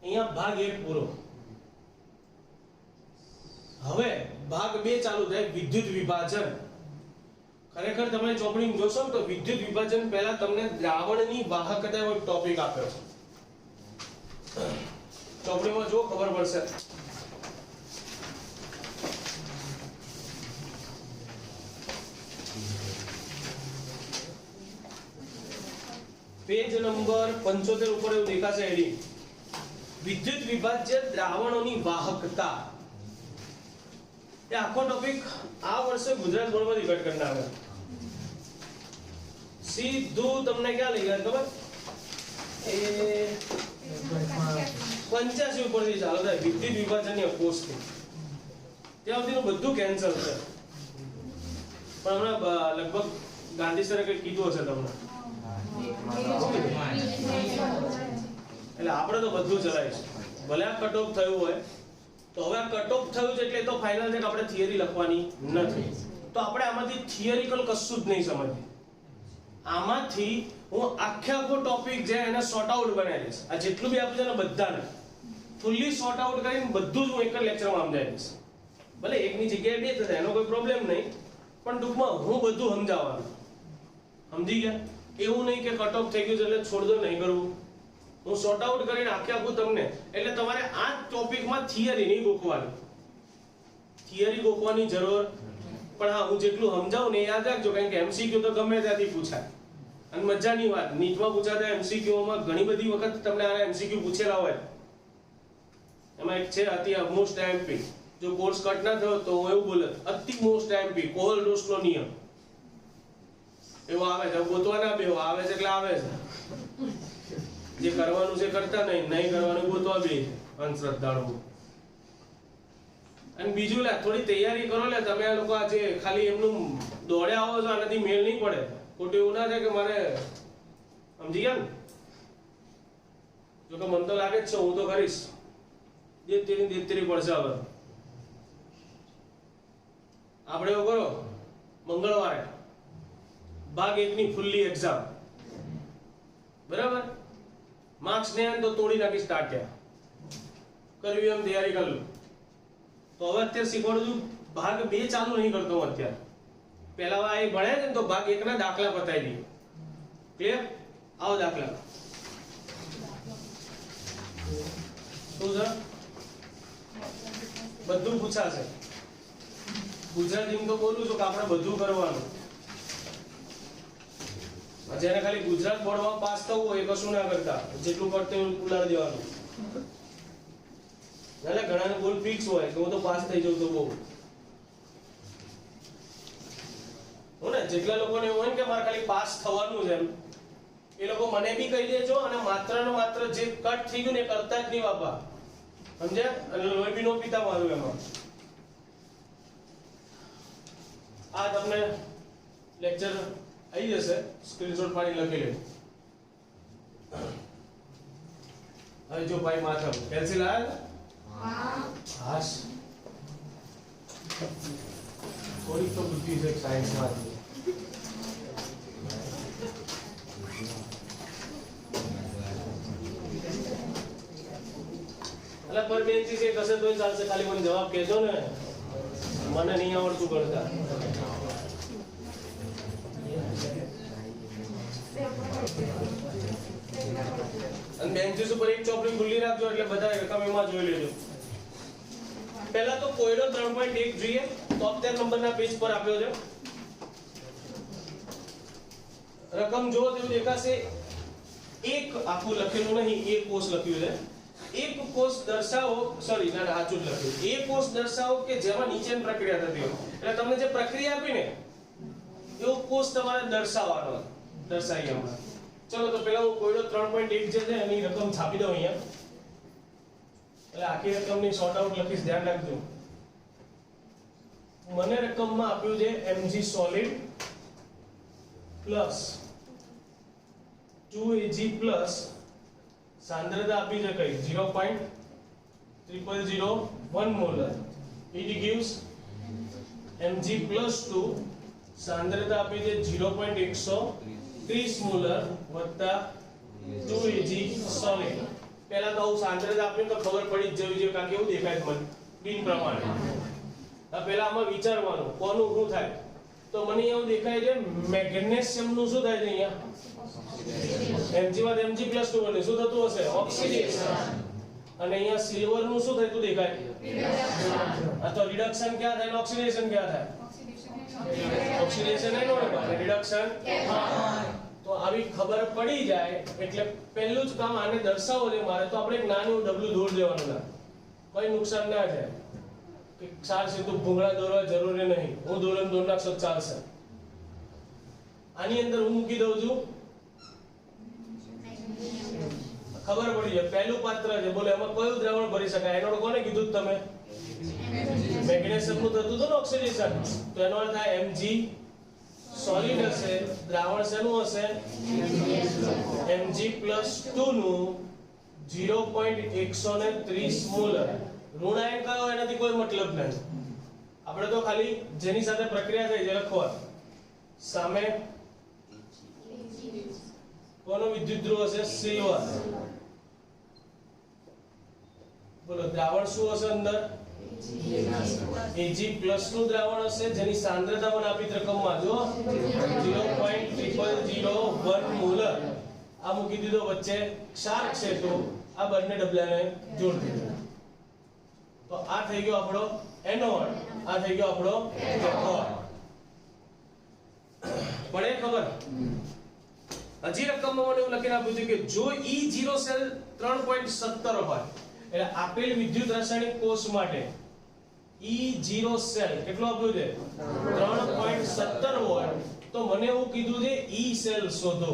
અહીંયા ભાગ 1 પૂરો. હવે ભાગ 2 ચાલુ થાય, વિદ્યુત વિભાજન. ખરેખર તમે ચોપડીમાં જોશો ને તો વિદ્યુત વિભાજન પહેલા તમને દ્રાવણની વાહકતા એવો ટોપિક આપ્યો છે. ચોપડીમાં જો ખબર પડશે. પેજ નંબર 75 ઉપર એવું દેખાશે એડી વિદ્યુત વિભાજ્ય દ્રાવણોની વાહકતા. એ આખો ટોપિક આ વર્ષે ગુજરાત બોર્ડમાંથી કટ કરી નાખ્યો. સીધું તમને ક્યાં લઈ ગયા ખબર? એ 85 ઉપરથી ચાલુ થાય વિદ્યુત વિભાજનની અપોઝથી. ત્યાં સુધીનું બધું કેન્સલ છે. પણ હમણાં લગભગ ગાંધી સરે કંઈક કીધું હશે તમને. એટલે આપણે તો બધું ચલાવીશું. ભલે આ કટ ઓફ થયું હોય તો હવે આ કટ ઓફ થયું છે એટલે તો ફાઇનલ છે કે આપણે થિયરી લખવાની નથી. તો આપણે આમાંથી થિયરિકલ કશું જ નહીં સમજીએ. આમાંથી હું આખો ટોપિક જે એને સોર્ટ આઉટ બનાવી દઈશ. આ જેટલું બી આપ્યું છે ને બધાને ફૂલી સોર્ટ આઉટ કરીને બધું જ હું એક જ લેક્ચરમાં સમજાવી દઈશ. ભલે એકની જગ્યાએ બે થશે એનો કોઈ પ્રોબ્લેમ નહીં, પણ ટૂંકમાં હું બધું સમજાવવાનું. સમજી ગયા? એવું નહીં કે કટ ઓફ થઈ ગયું છે એટલે છોડ દો, નહીં કરવું. હું સોર્ટ આઉટ કરીને આખું તમને, એટલે તમારે આ ટોપિકમાં થિયરી નહીં ગોખવાની. થિયરી ગોખવાની જરૂર પણ હા, હું જેટલું સમજાવું ને યાદ રાખજો, કારણ કે એમસીક્યુ તો ગમે ત્યાંથી પૂછાય. અને મજાની વાત, નીટમાં પૂછાતા એમસીક્યુમાં ઘણી બધી વખત તમને આ એમસીક્યુ પૂછેલા હોય. એમાં એક છે અતિ મોસ્ટ આઈએમપી. જો કોર્સ કટ ના થયો તો હું એવું બોલે અતિ મોસ્ટ આઈએમપી કોહલ-રોસનો નિયમ એવો આવે છે. ગોતવા ના બેહો, આવે છે એટલે આવે છે. જે કરવાનું છે કરતા નહીં, નહીં કરવાનું ગોતવા બે છે અંધશ્રદ્ધાળુ. અને બીજું લે થોડી તૈયારી કરો લે. તમે આ લોકો આજે ખાલી એમનું દોડ્યા આવો છો, આનાથી મેળ નહીં પડે. ખોટું એવું ના થાય કે મારે સમજી ગયા ને. જો કે મને તો લાગે જ છે હું તો કરીશ. જે તેની દેતરી પડશે. હવે આપણે એવું કરો, મંગળવારે ભાગ 1 ની ફૂલ્લી એક્ઝામ, બરાબર? માર્ક્સ ને તો તોડી નાખી સ્ટાર્ટ કરવી એમ તૈયારી કરી લો. તો હવે અત્યારે શીખવાડું છું, ભાગ 2 ચાલુ નહીં કરતો હું અત્યારે. પહેલા આ ભણ્યા છે ને તો ભાગ 1 ના દાખલા બતાવી દઈએ. ક્લિયર? આવો દાખલા શું છે? બધું પૂછાશે. ગુજરાતીમાં તો બોલું છું કે આપણે બધું કરવાનું. જેને ખાલી ગુજરાત બોર્ડમાં પાસ થવું હોય એ કશું ના કરતા, જેટલું કરते એવું ઉલાડી દેવાનું. એટલે ઘણાને ગોલ ફિક્સ હોય કે હું તો પાસ થઈ જાઉં તો બહુ. હું ને જેટલા લોકોને એવું હોય ને કે મારે ખાલી પાસ થવાનું છે એમ, એ લોકો મને બી કહી દેજો. અને માત્ર ને માત્ર જે કટ થઈ ગયું ને એ કરતા જ નહીં બાપા. સમજ્યા? અને લોહી બી નો પીતા મારું એમાં. આ તમને લેક્ચર આવી જશે, સ્ક્રીનશોટ પાડી લખી લે. હવે જો ભાઈ માથા પેન્સિલ આયા? હા. થોડીક તો બુદ્ધિ છે સાયન્સમાં. એટલે પર બેન્ચી કે કશે તોય ચાલશે, ખાલી મને જવાબ કહેજો ને. મને નહીં આવડતું કરતા. અને બેન્ચીસ ઉપર એક ચોપડી ખુલ્લી રાખજો એટલે બધા રકમ એમાં જોઈ લેજો. પહેલા તો કોયડો 3.1 જોઈએ. 73 નંબરના પેજ પર આપ્યો છે. રકમ જો તેવું દેખાશે. એક આખું લખેલું નહીં, એક કોષ લખ્યું છે. એક કોષ દર્શાવો, સોરી ના સાચું જ લખ્યું. એક કોષ દર્શાવો કે જેમાં નીચેની પ્રક્રિયા થતી હોય. એટલે તમને જે પ્રક્રિયા આપી ને એવો કોષ તમારે દર્શાવવાનો. દર્શાવી હમણાં. ચલો તો પેલા હું કોયડો 3.1 જે છે એની રકમ છાપી દઉં અહીંયા. એટલે આખી રકમની શોર્ટ આઉટ લખીશ, ધ્યાન રાખજો. મને રકમમાં આપ્યું છે mg solid plus 2Ag plus સાંદ્રતા આપી છે કઈ 0.0001 molar. it gives mg plus 2 સાંદ્રતા આપી છે 0.130 મોલર વત્તા 2Ag સોલિડ. પહેલા તો હું સાંદ્રતા આપ્યું તો ખબર પડી જ જવી જોઈએ કે કેવું દેખાય છે મને બિન પ્રમાણે. પહેલા આમાં વિચારવાનું કોનું શું થાય. તો મને એવું દેખાય છે મેગ્નેશિયમ નું શું થાય છે અહીંયા Mg માં Mg+2 બને શું થતું હશે ઓક્સિડેશન. અને અહીંયા સિલ્વર નું શું થતું દેખાય આ તો રિડક્શન ક્યાં થાય ઓક્સિડેશન ક્યાં થાય ઓક્સિડેશન એનો અને રિડક્શન. તો આવી ખબર પડી જાય એટલે પહેલું જ કામ આને દર્શાવો છે મારે તો આપણે એક નાનું ડબલું દોર દેવાનું ના કોઈ નુકસાન ના થાય. કે ક્ષાર છે તો ભૂંગળા દોરવા જરૂરી નહીં, હું દોરમ દોર નાખશો ચાલશે. આની અંદર હું મૂકી દઉં છું ખબર પડી જાય પહેલું પાત્ર છે બોલો એમાં કયું દ્રાવણ ભરી શકાય એનોડ કોને કીધું તમે મેગ્નેશિયમ નું થતું હતું ને ઓક્સિડેશન તો એનો અર્થ થાય Mg સોલિડ હશે દ્રાવણ શેનું હશે Mg+2 નું 0.130 મોલ ઋણાયન કયો એનાથી કોઈ મતલબ નથી આપણે તો ખાલી જેની સાથે પ્રક્રિયા થઈ છે લખવા સામે કોનો વિદ્યુત ધ્રુવ હશે સિલ્વર બોલો દ્રાવણ શું હશે અંદર Ag+ નું દ્રાવણ હશે જેની સાંદ્રતા મને આપી રકમમાં જો 0.0001 મોલ આ મૂકી દીધો વચ્ચે ક્ષાર છે તો આ બંને ડબલાને જોડી દીધો તો આ થઈ ગયો આપણો એનોડ આ થઈ ગયો આપણો કેથોડ પડે ખબર હજી રકમમાં મને એવું લખીને આપ્યું છે કે જો E0 સેલ 3.17 હોય એટલે આપેલ વિદ્યુત રાસાયણિક કોષ માટે E0 સેલ કેટલો આપ્યું છે 3.17 વોલ્ટ તો મને એવું કીધું છે E સેલ શોધો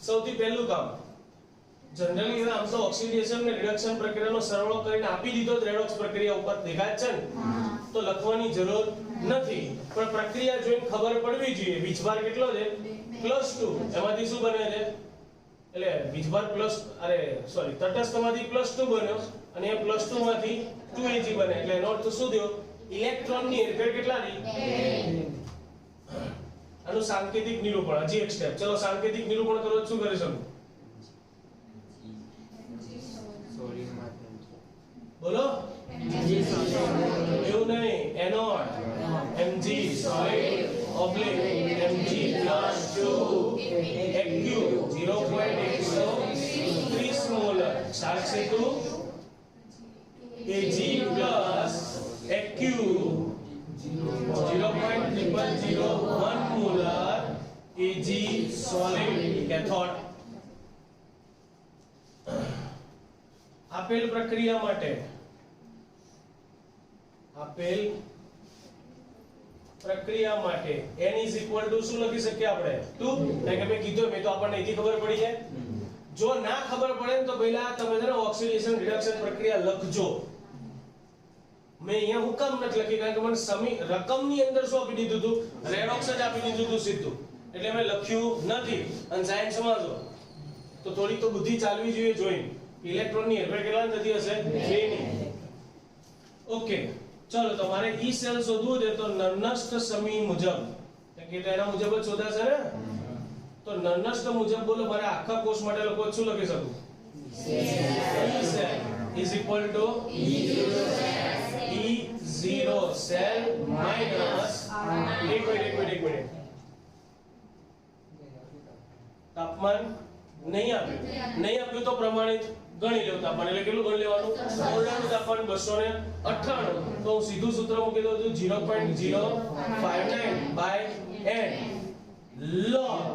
સૌથી પહેલું કામ જનરલી આમ તો ઓક્સિડેશન ને રિડક્શન પ્રક્રિયાનો સરવાળો કરીને આપી દીધો રેડોક્સ પ્રક્રિયા ઉપર દેખાય છે ને તો લખવાની જરૂર નથી પણ પ્રક્રિયા જોઈને ખબર પડવી જોઈએ વીજભાર કેટલો છે +2 એમાંથી શું બને છે એટલે વીજભાર તટસ્થમાંથી +2 બન્યો અને એ +2 માંથી 2Ag બને એટલે એનો અર્થ શું થયો ઇલેક્ટ્રોનની હેરફેર કેટલાની આનું સાંકેતિક નિરૂપણ હજી એક સ્ટેપ ચલો સાંકેતિક નિરૂપણ કરો શું કરી શકું બોલો એવું નહીં anode Mg solid oblique Mg+2 Aq 0.130 mall ક્ષાર સેતુ Ag+ Aq 0.0001 mall Ag solid cathode આપેલ પ્રક્રિયા માટે n = શું લખી શકીએ આપણે 2 કારણ કે મેં કીધું મેં તો આપણને અહીંથી ખબર પડી જાય જો ના ખબર પડે ને તો પહેલા તમે છે ને ઓક્સિડેશન રિડક્શન પ્રક્રિયા લખજો મેં અહીંયા હું કામ નથી લખી કારણ કે મને રકમની અંદર શું આપી દીધું હતું રેડોક્સ જ આપી દીધું હતું સીધું એટલે મેં લખ્યું નથી અને સાયન્સમાં જો તો થોડી તો બુદ્ધિ ચાલવી જોઈએ જોઈને ઇલેક્ટ્રોનની હેરફેર કેટલા થતી હશે 2 ની ઓકે ચલો તમારે ઈ સેલ શોધવું છે તો નર્નસ્ટ સમી મુજબ કે એના મુજબ જ શોધાશે ને તો નર્નસ્ટ મુજબ બોલો મારે આખા કોષ માટે લખો શું લખી શકું E cell is equal to E0 cell minus એક મિનિટ તાપમાન નહીં આપ્યું તો પ્રમાણિત ગણી લેવું તાપમાન એટલે કેટલું ગણી લેવાનું ઓરડાનું તાપમાન 298 તો હું સીધું સૂત્ર મૂકી દઉં છું 0.059/n log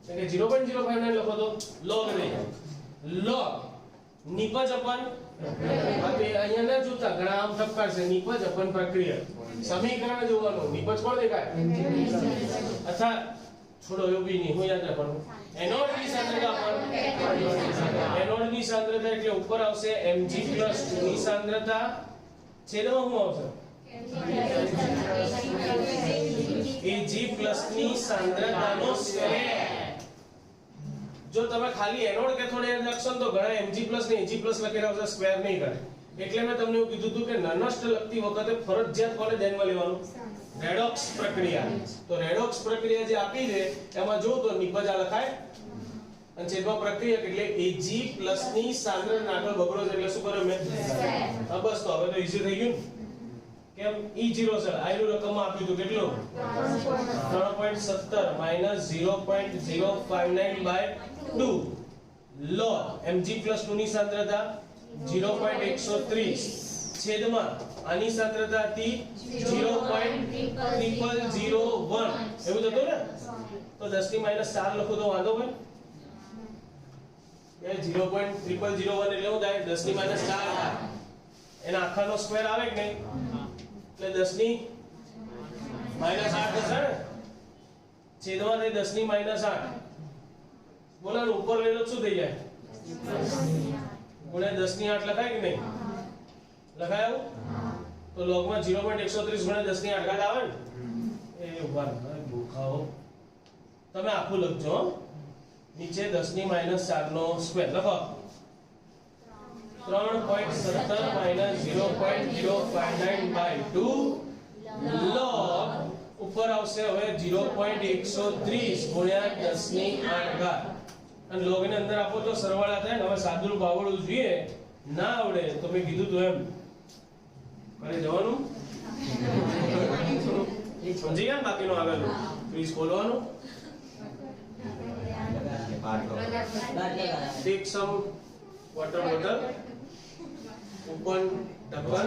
એટલે 0.059 લખો તો log નહીં log નિપજ અપન અહીંયા ના જોતા ઘણા આમ ઠપકાર છે નિપજ અપન પ્રક્રિયા સમીકરણ જોવાનું નિપજ કોણ દેખાય અથવા છોડો એવું બી નહીં હું યાદ રાખવાનું એનોડની સાંદ્રતા એટલે ઉપર આવશે Mg+ ની સાંદ્રતા છેદમાં શું આવશે Ag+ ની સાંદ્રતાનો સ્ક્વેર જો તમે ખાલી એનોડ કેથોડ યાદ રાખશો તો ઘણા Mg+ ને Ag+ લખેલા આવશે સ્ક્વેર નહીં કરે એટલે મેં તમને એવું કીધું હતું કે નર્નસ્ટ લખતી વખતે ફરજિયાત કોને ધ્યાનમાં લેવાનું રેડોક્સ પ્રક્રિયા તો રેડોક્સ પ્રક્રિયા જે આપી છે એમાં જો તો નિપજ આ લખાય અને છેદમાં પ્રક્રિયા એટલે Ag+ ની સાંદ્રતા આગળ બગડો છે એટલે શું કરે મેં બસ તો હવે તો ઈઝી થઈ ગયું કેમ E0 સેલ આયુ રકમમાં આપ્યું હતું કેટલું 3.17 -0.059/2 log Mg+2 ની સાંદ્રતા 0.130 છેદમાં આની સાંદ્રતા હતી 0.0001 એવું થતું ને તો 10 ની -4 લખો તો વાંધો ભાઈ એ 0.0001 એટલે શું થાય 10 ની -4 થાય એના આખાનો સ્ક્વેર આવે કે નહીં એટલે 10 ની -8 થશે ને છેદમાં થાય 10 ની -8 બોલાનું ઉપર લઈ લો શું થઈ જાય ગુણ્યા 10 ની 8 લખાય કે નહીં લખાય તો લોગમાં 0.130 ગુણ્યા 10 ની 8 ઘાત આવે ને એ ઉભા રહો ભૂખાઓ તમે આખું લખજો હો. નીચે 10 ની -4 નો સ્ક્વેર લખો 3.17 -0.059/2 log ઉપર આવશે હવે 0.130 ગુણ્યા 10 ની 8 ઘાત અને log ની અંદર આપો તો સરવાળા થાય ને. હવે સાદુરૂપ આવડવું જોઈએ, ના આવડે તો મેં કીધું તો એમ કરે જવાનું સમજી ગયા ને બાકીનું આગળનું પ્લીઝ ખોલવાનું. take some water bottle, open ढक्कन,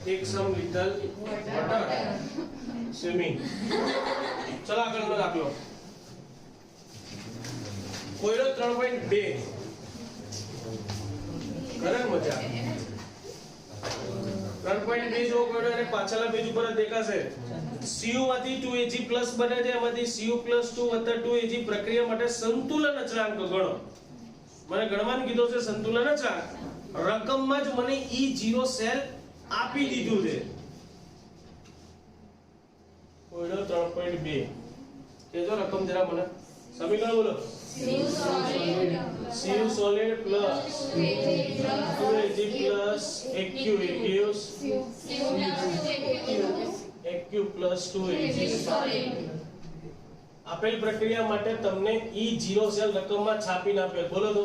take some little water, swimming. चलो આગળનો દાખલો કોયડો 3.2 કરે મજા 3.2 જો કોયડો અને પાછળના પેજ ઉપર જ દેખાશે. Cu માંથી 2Ag પ્લસ બને છે, એમાંથી Cu + 2 + 2Ag પ્રક્રિયા માટે સંતુલન અચળાંક ગણો. મને ગણવાનું કીધું છે સંતુલન અચળાંક. રકમમાં જ મને E0 સેલ આપી દીધું છે. કોયડો 3.2 કેજો રકમ જરા મને સમીકરણ બોલો. Cu solid plus 2Ag plus Aq gives Aq plus 2Ag solid. આપેલ પ્રક્રિયા માટે તમને E0 સેલ રકમમાં છાપીને આપેલ. બોલો તો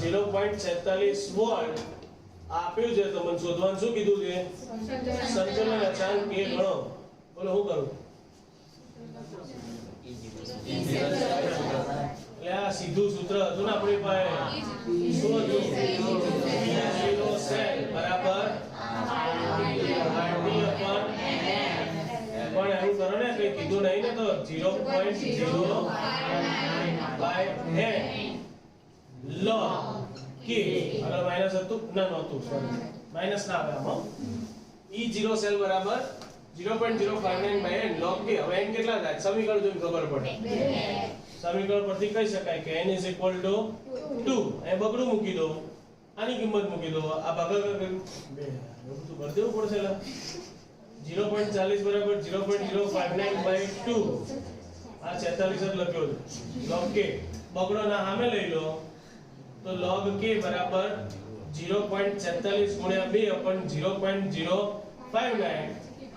0.46 વોલ્ટ આપ્યું છે. તમને શોધવાનું શું કીધું છે? સંતુલન અચળાંક કે ગણો. બોલો હું કરું? એટલે આ સીધું સૂત્ર હતું ને આપણી પાસે. શું હતું? E0 સેલ બરાબર પણ એવું કરો ને કઈ કીધું નહીં ને તો 0.0/n log k અગર માઈનસ હતું ના નહોતું સોરી માઈનસ ના આવે આમાં. E0 સેલ બરાબર 0.059/n log k. હવે n કેટલા થાય સમીકરણ જોઈને ખબર પડે. સમીકરણ પરથી કહી શકાય કે n = 2. એ બગડું મૂકી દો, આની કિંમત મૂકી દો, આ ભાગાકાર કરી બે એવું તો ભર દેવું પડશે. 0.40 બરાબર 0.059/2 આ 46 જ લખ્યો છે. log k બગડો ના સામે લઈ લો તો log k બરાબર 0.46 ગુણ્યા 2 0.059.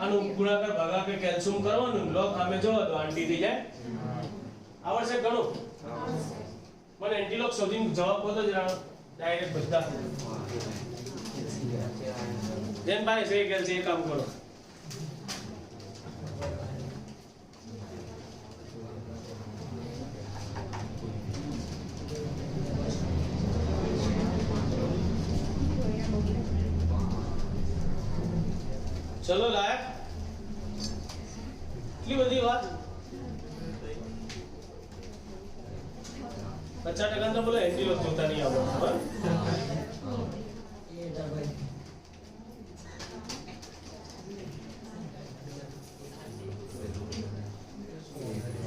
આનું ગુણાકાર ભાગાકાર કેલ્સ્યમ કરવાનું, log સામે જવા દો આંટી થઈ જાય. આવડશે ઘણું. મને એન્ટીલોગ શોધીને જવાબ પોતો જ ડાયરેક્ટ બધા જેન ભાઈ સે ગેલ છે એ કામ કરો. ચલો લાયક એટલી બધી વાત 50% તો બોલે એન્ટીલોગ જોતા નહીં આવડે.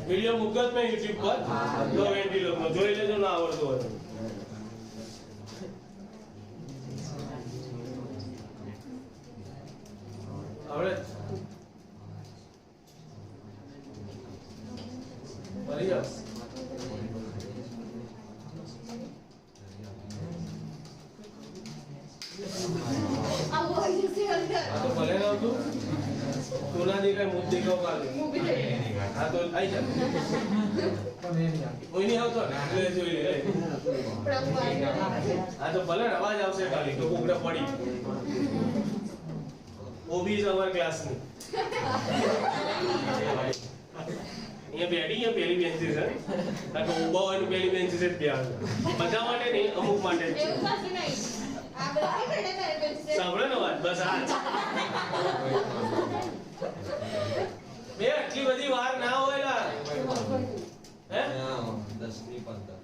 વિડિયો મૂક્યો મેં YouTube પર તો એન્ટીલોગ નો જોઈ લેજો ના આવડતો હોય. આવડે ભરી જાઓ. તો ભલે ના આવતું તું ના દેખાય મુજ દેખાવ કાલે હા તો આવી જા કોઈ નહીં આવતો ને એટલે જોઈ લે. હા તો ભલે અવાજ આવશે ખાલી તો કુકડા પડી. ઓબી ઇઝ અવર ક્લાસની અહીંયા બેડી અહીંયા પહેલી બેન્ચીસ છે. કારણ કે ઉભા હોય પહેલી બેન્ચીસ જ ત્યાં બધા માટે નહીં અમુક માટે જ છે. સાંભળે ને વાત બસ આ બે આટલી બધી વાર ના હોય લા હે 10 ની 15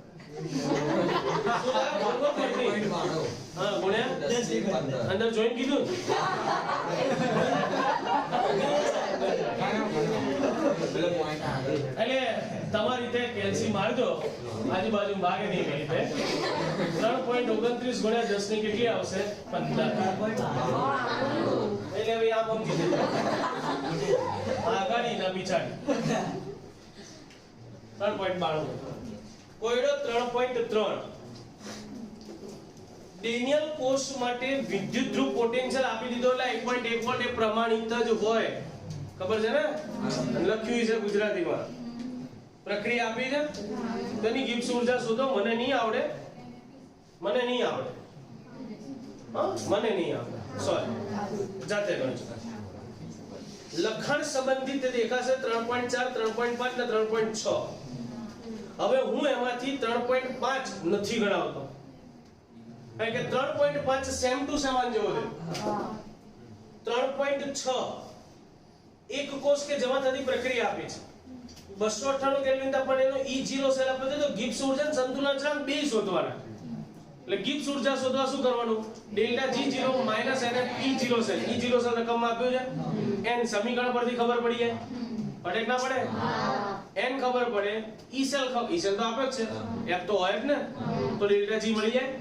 હા ગુણ્યા 10 ની 15 અંદર જોઈન કીધું એટલે તમારી રીતે કેલ્સી મારજો આજુબાજુ ભાગે નહીં એવી રીતે 3.29 ગુણ્યા 10 ની કેટલી આવશે 15 એટલે હવે આ મૂકી દે આગાડી ના પીછાડી 3.92 કોયડો 3.3 ડેનિયલ કોષ માટે વિદ્યુત ધ્રુવ પોટેન્શિયલ આપી દીધો એટલે 1.1 વોલ્ટ એ પ્રમાણિત જ હોય ખબર છે ને લખ્યું છે ગુજરાતીમાં પ્રક્રિયા આપી છે તેની ગિબ્સ ઊર્જા શોધો મને નહીં આવડે હા મને નહીં આવડે સોરી જાતે ગણજો લખાણ સંબંધિત દેખાશે 3.4 3.5 ને 3.6 હવે હું એમાંથી 3.5 નથી ગણાવતો કારણ કે 3.5 સેમ ટુ સમાન જેવો છે 3.6 એક કોષ કે જેમાં થતી પ્રક્રિયા આપી છે 298 કેલ્વિન તાપમાને એનો E0 સેલ આપે છે તો ગિબ્સ ઊર્જા અને સંતુલન અચળાંક બે શોધવાના એટલે ગિબ્સ ઊર્જા શોધવા શું કરવાનું ડેલ્ટા G0 માઈનસ એને E0 સેલ E0 સેલ રકમમાં આપ્યું છે n સમીકરણ પરથી ખબર પડી જાય પડે કે ના પડે n ખબર પડે E સેલ તો આપે જ છે એક તો હોય જ ને તો ડેલ્ટા G મળી જાય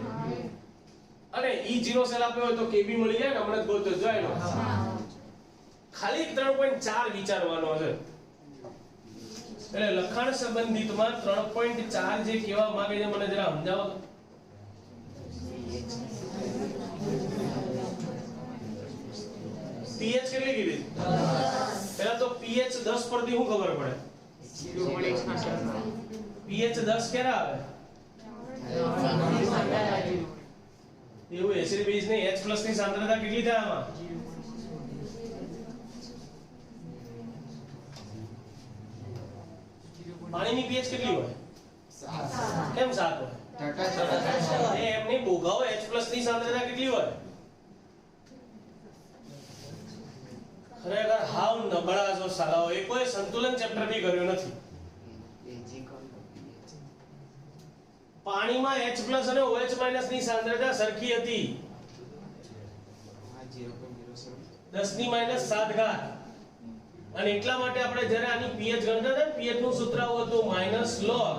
અને E0 સેલ આપ્યો હોય તો KB મળી જાય ને હમણાં જ ગોતો જોઈ લો ખાલી 3.4 વિચારવાનો છે એટલે લખાણ સંબંધિતમાં 3.4 જે કહેવા માંગે છે મને જરા સમજાવો pH કેટલી કીધી પહેલા તો pH 10 પરથી શું ખબર પડે pH 10 કેરા આવે એવું એસિડ બેઝ ને H+ ની સાંદ્રતા કેટલી થાય આમાં પાણીની pH કેટલી હોય કેમ 7 હોય એમની બોગાઓ H+ ની સાંદ્રતા કેટલી હોય ખરેખર હાવ નબળા જો સાલાઓ એ કોઈ સંતુલન ચેપ્ટર બી કર્યું નથી પાણીમાં H+ અને OH- ની સાંદ્રતા સરખી હતી 10⁻⁷ ઘાત અને એટલા માટે આપણે જ્યારે આની pH ગણતા હતા pH નું સૂત્ર આવું હતું -log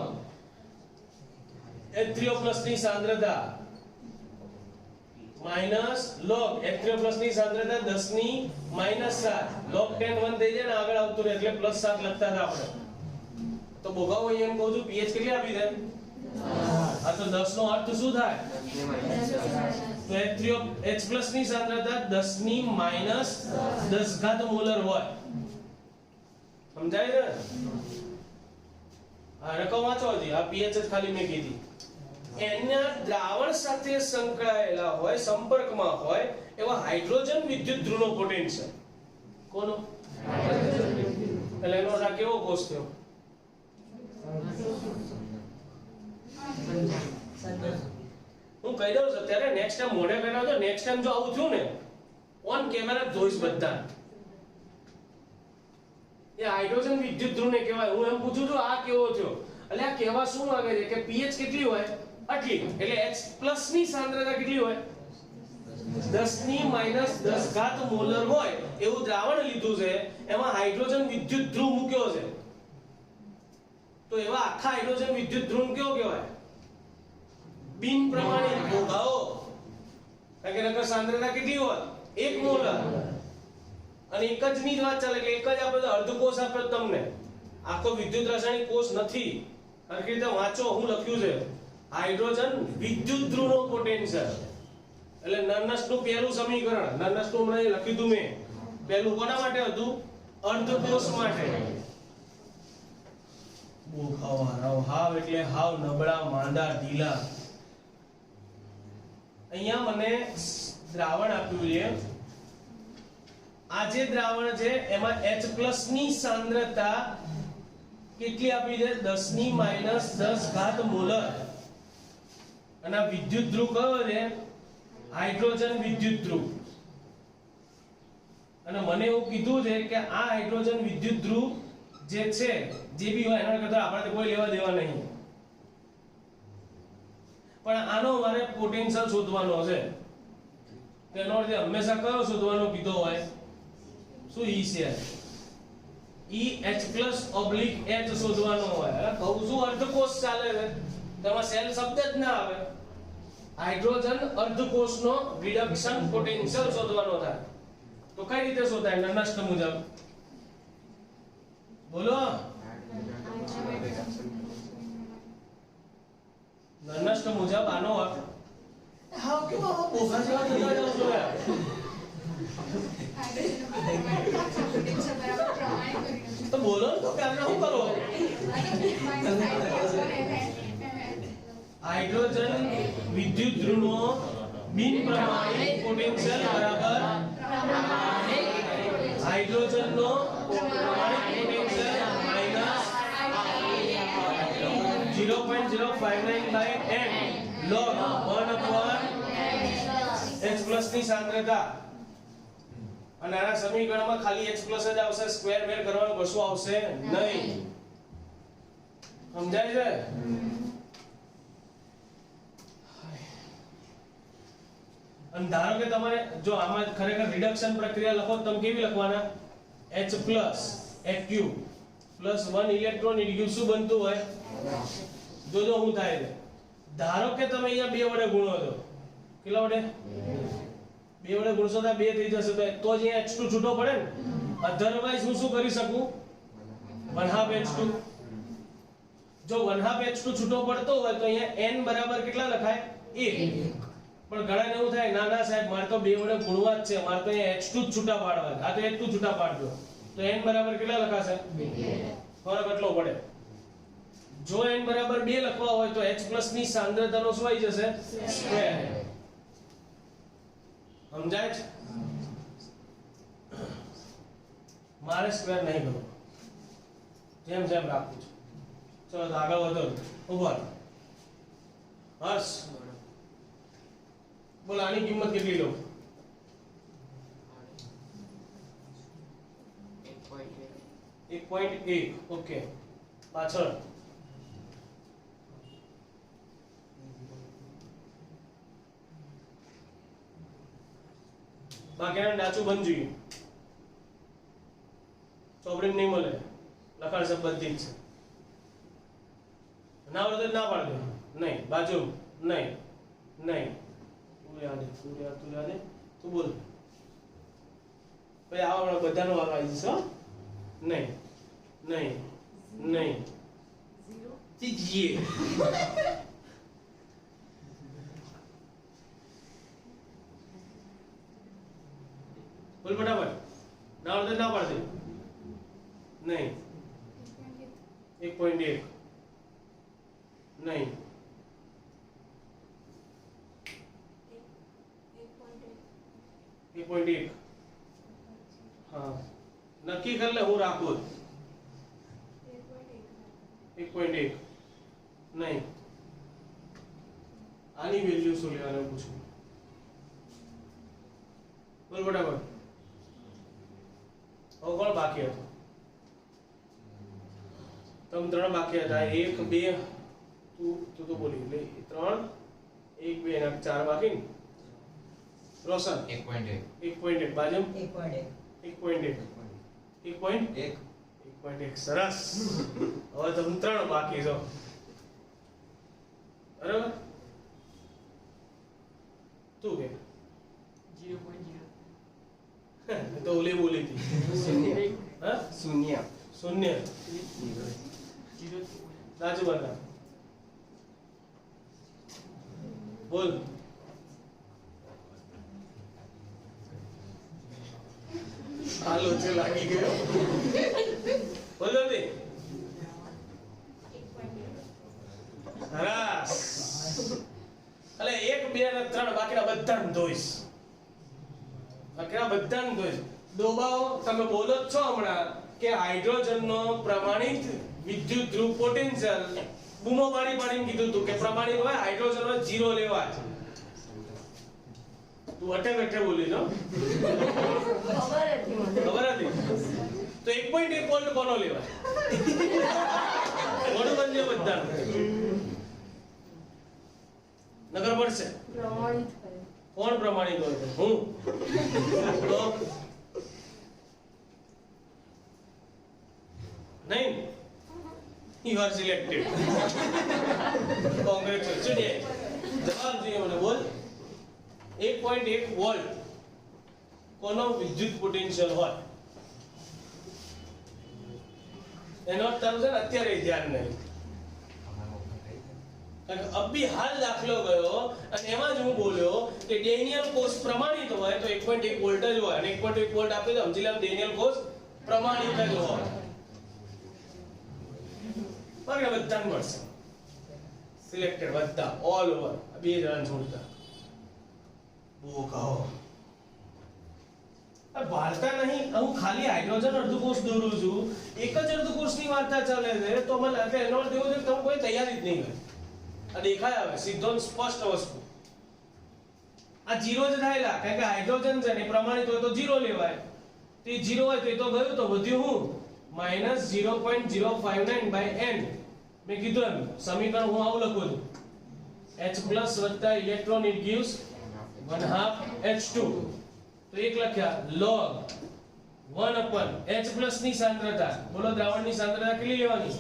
H3O+ ની સાંદ્રતા -log H3O+ ની સાંદ્રતા 10⁻⁷ log 10 1 થઈ જાય ને આગળ આવતું રહે એટલે +7 લખતા હતા આપણે તો બોગાવો એમ કહું છું pH કેટલી આપી દે આ તો 10 નો અર્થ શું થાય તો H+ ની સાંદ્રતા 10⁻⁻10 મોલર હોય સમજાય ને આ રકમ વાંચો હતી આ pH જ ખાલી મેં કીધી એના દ્રાવણ સાથે સંકળાયેલા હોય સંપર્કમાં હોય એવા હાઇડ્રોજન વિદ્યુત ધ્રુવનો પોટેન્શિયલ કોનો એટલે એનો આ કેવો કોષ થયો હું કહી દઉં છું અત્યારે નેક્સ્ટ ટાઈમ મોઢે કહેતા તો નેક્સ્ટ ટાઈમ જો આવું થયું ને ઓન કેમેરા જોઈશ બધા એ હાઇડ્રોજન વિદ્યુત ધ્રુવ ને કહેવાય હું એમ પૂછું છું આ કેવો થયો એટલે આ કહેવા શું માંગે છે કે pH કેટલી હોય આટલી એટલે H+ ની સાંદ્રતા કેટલી હોય 10⁻⁻10 મોલર હોય એવું દ્રાવણ લીધું છે એમાં હાઇડ્રોજન વિદ્યુત ધ્રુવ મૂક્યો છે તો એવા આખા હાઇડ્રોજન વિદ્યુત ધ્રુવ કેવો કહેવાય બિન પ્રમાણિત બોગાઓ કારણ કે નકર સાંદ્રતા કેટલી હોય 1 મોલર અને એક જ ની જ વાત ચાલે કે એક જ આપણે અર્ધ કોષ આપ્યો તમને આખો વિદ્યુત રાસાયણિક કોષ નથી હરખી રીતે વાંચો હું લખ્યું છે હાઇડ્રોજન વિદ્યુત ધ્રુવનો પોટેન્શિયલ એટલે નર્નસ નું પહેલું સમીકરણ નર્નસ નું હમણાં લખ્યું હતું મેં પહેલું કોના માટે હતું અર્ધ કોષ માટે હાવ એટલે હાવ નબળા માંદા ઢીલા અહીંયા મને દ્રાવણ આપ્યું છે આ જે દ્રાવણ છે એમાં H+ ની સાંદ્રતા કેટલી આપી છે 10⁻⁻10 મોલર અને આ વિદ્યુત ધ્રુવ કયો છે હાઇડ્રોજન વિદ્યુત ધ્રુવ અને મને એવું કીધું છે કે આ હાઇડ્રોજન વિદ્યુત ધ્રુવ જે છે જે બી હોય એના કરતા આપણે કોઈ લેવા દેવા નહીં પણ આનો મારે પોટેન્શિયલ શોધવાનો છે તેનો અર્થ હંમેશા કયો શોધવાનો કીધો હોય શું E છે EH+/H શોધવાનો હોય. એટલે કહું છું અર્ધકોષ ચાલે છે, તેમાં સેલ શબ્દ જ ના આવે. હાઇડ્રોજન અર્ધકોષનો રિડક્શન પોટેન્શિયલ શોધવાનો થાય. તો કઈ રીતે શોધાય? નનસ્ટ મુજબ બોલો. નનસ્ટ મુજબ આનો હાવ કેવો બોગા જેવા થતા જાવ છો યાર. તો બોલો ને, તો કામ શું કરો? હાઇડ્રોજન વિદ્યુત ધ્રુવનો બિન પ્રમાણિત પોટેન્શિયલ બરાબર હાઇડ્રોજનનો પ્રમાણિત potential minus 0.059/n log 1/H+ ની સાંદ્રતા. અને આના સમીકરણમાં ખાલી H+ જ આવશે, સ્ક્વેર મેળ કરવાનું કશું આવશે નહીં. સમજાય છે? અને ધારો કે તમારે જો આમાં ખરેખર રિડક્શન પ્રક્રિયા લખો તો તમે કેવી લખવાના? H+ Aq +1 ઇલેક્ટ્રોન ઈડ્યું શું બનતું હોય? જોજો શું થાય છે. ધારો કે તમે અહીંયા 2 વડે ગુણો છો. કેટલા વડે? 2 વડે ગુણશો તો 2 થઈ જશે, તો જ અહીંયા H2 છૂટો પડે ને. અધરવાઇઝ હું શું કરી શકું? 1/2 H2. જો 1/2 H2 છૂટો પડતો હોય તો અહીંયા n બરાબર કેટલા લખાય? 1. પણ ઘણાને એવું થાય, ના ના સાહેબ મારે તો 2 વડે ગુણવા જ છે, મારે તો અહીંયા H2 જ છૂટા પાડવા છે. આ તો H2 છૂટા પાડજો, તો n બરાબર કેટલા લખાશે? 2. ફરક એટલો પડે. જો n બરાબર 2 લખવા હોય તો H+ ની સાંદ્રતાનો શું આવી જશે? સ્ક્વેર. સમજાય છે? મારે સ્ક્વેર નહીં કરવો, જેમ જેમ રાખું છું. ચલો તો આગળ વધો. ઉભા હર્ષ, બોલ આની કિંમત કેટલી લો? 1.1. ઓકે, પાછળ બાકીના ડાચું બંધ જોઈએ. ચોપડી નહીં મળે, લખાણ શબ્દ બધી જ છે. ના આવડે તો ના પાડજો. નહીં બાજુ નહીં નહીં. તું યાદ તું બોલ. ભાઈ આવા બધાનો વારો આવી જશે. નહીં નહીં નહીં જીજીએ. બોલ ફટાફટ. ના આવડે ના પાડજે. નહીં 1.1 નહીં 1.1. હા નક્કી કર લે, હું રાખું 1.1 નહીં. આની વેલ્યુ શું લેવાનું પૂછું? બોલ ફટાફટ. હવે કોણ બાકી હતું? તમે 3 બાકી હતા. 1 2 તું તો બોલી લે. 3 1 2 અને 4 બાકી ને. રોશન 1.1 બાજુ 1.1 સરસ. હવે તમે 3 બાકી છો, બરાબર? તું કે 0.0 તો ઓલી બોલી હતી. હા શૂન્ય. રાજુ બના બોલ. હાલો છે લાગી ગયો. બોલ જલ્દી. સરસ. એટલે 1 2 અને 3 બાકીના બધાને ધોઈશ. બાકીના બધાને ધોઈશ. દોબાઓ તમે બોલો જ છો હમણાં કે હાઇડ્રોજનનો પ્રમાણિત વિદ્યુત ધ્રુવ પોટેન્શિયલ. બૂમો પાડીને કીધું તું કે પ્રમાણિત હોય હાઇડ્રોજનનો 0 લેવા છે. તું અટે બોલી છો. ખબર હતી તો 1.1 વોલ્ટ કોનો લેવાય? કોનું બનશે બધા? નગર પડશે. કોણ પ્રમાણિત હોય? હું. તો You are selected. Congratulations. જવાબ જોઈએ મને બોલ. 1.1 વોલ્ટ કોનો વિદ્યુત પોટેન્શિયલ હોય? એનો અર્થ તારું છે ને અત્યારે ધ્યાન નહીં. કારણ કે અભી હાલ દાખલો ગયો અને એમાં જ હું બોલ્યો કે ડેનિયલ કોષ પ્રમાણિત હોય તો 1.1 વોલ્ટ જ હોય અને 1.1 વોલ્ટ આપે તો સમજી લે ડેનિયલ કોષ પ્રમાણિત જ હોય. બરાબર બધાને મળશે. સિલેક્ટેડ બધા ઓલ ઓવર બે જણા છોડતા બહુ કહો વાર્તા નહીં. હું ખાલી હાઇડ્રોજન અર્ધકોષ દોરું છું, એક જ અર્ધકોષની વાર્તા ચાલે છે તો મને લાગે એનો અર્થ એવો છે કે તમે કોઈ તૈયારી જ નહીં કરી. આ દેખાય આવે સીધો ને સ્પષ્ટ વસ્તુ. આ જીરો જ થયેલા કારણ કે હાઇડ્રોજન છે ને પ્રમાણિત હોય તો જીરો લેવાય. તે જીરો હોય તો એ તો ગયું તો વધ્યું હું -0.059/n. મેં કીધું એમ સમીકરણ હું આવું લખું છું H+ વત્તા ઇલેક્ટ્રોન ઇટ gives 1/2 H2. તો એક લખ્યા log 1/H+ ની સાંદ્રતા. બોલો દ્રાવણની સાંદ્રતા કેટલી લેવાની?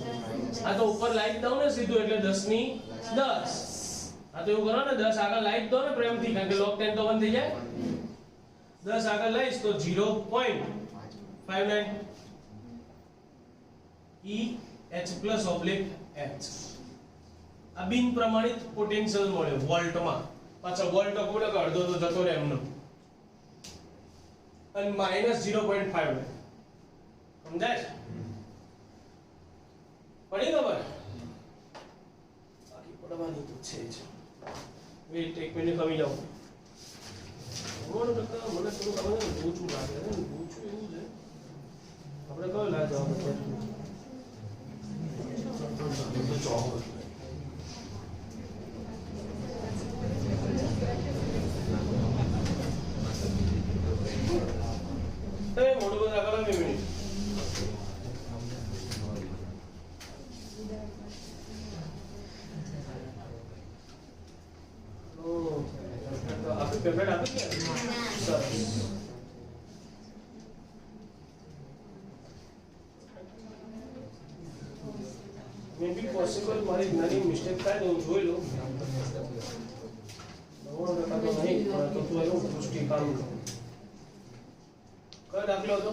આ તો ઉપર લાઈટ દઉં ને સીધું એટલે 10 ની 10. આ તો એવું કરો ને 10 આગળ લાઈટ દો ને પ્રેમથી કારણ કે log 10 તો 1 થઈ જાય. 10 આગળ લઈશ તો 0.59 EH+/H. આ બિન પ્રમાણિત પોટેન્શિયલ મળ્યો વોલ્ટમાં. પાછો વોલ્ટ કોડે અડધો તો જતો રહે એમનો. અને -0.5 સમજાય? પડી ખબર? બાકી પડવાની તો છે જ. વેઇટ એક મિનિટ કમી જાવ. મને થોડું ખબર ને પૂછું લાગે છે ને પૂછું એવું છે આપણે કયો લાગે જવાબ છે તો ચોક તમે મોટું બધું આગળ 2 મિનિટ પેપર આપી કે સરસ. મે બી પોસિબલ મારી નાની મિસ્ટેક થાય તો હું જોઈ લઉં. તો નહીં તો તું એવું પુષ્ટિ કામ કયો દાખલો હતો?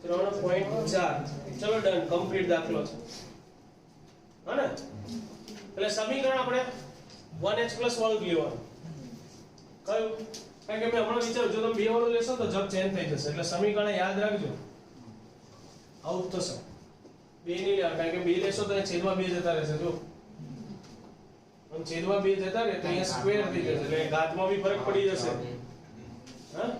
3.4. ચલો ડન કમ્પ્લીટ દાખલો છે. હા ને? એટલે સમીકરણ આપણે 1H+ વાળું લેવાનું. કયું? કારણ કે મેં હમણાં વિચાર્યું જો તમે 2 વાળું લેશો તો જગ ચેન્જ થઈ જશે. એટલે સમીકરણ યાદ રાખજો. આવું થશે. 2 નહીં લેવા કારણ કે 2 લેશો તો છેદમાં 2 જતા રહેશે. જો અને છેદમાં 2 જતા રહે તો અહીંયા સ્ક્વેર થઈ જશે એટલે ઘાતમાં બી ફરક પડી જશે. હા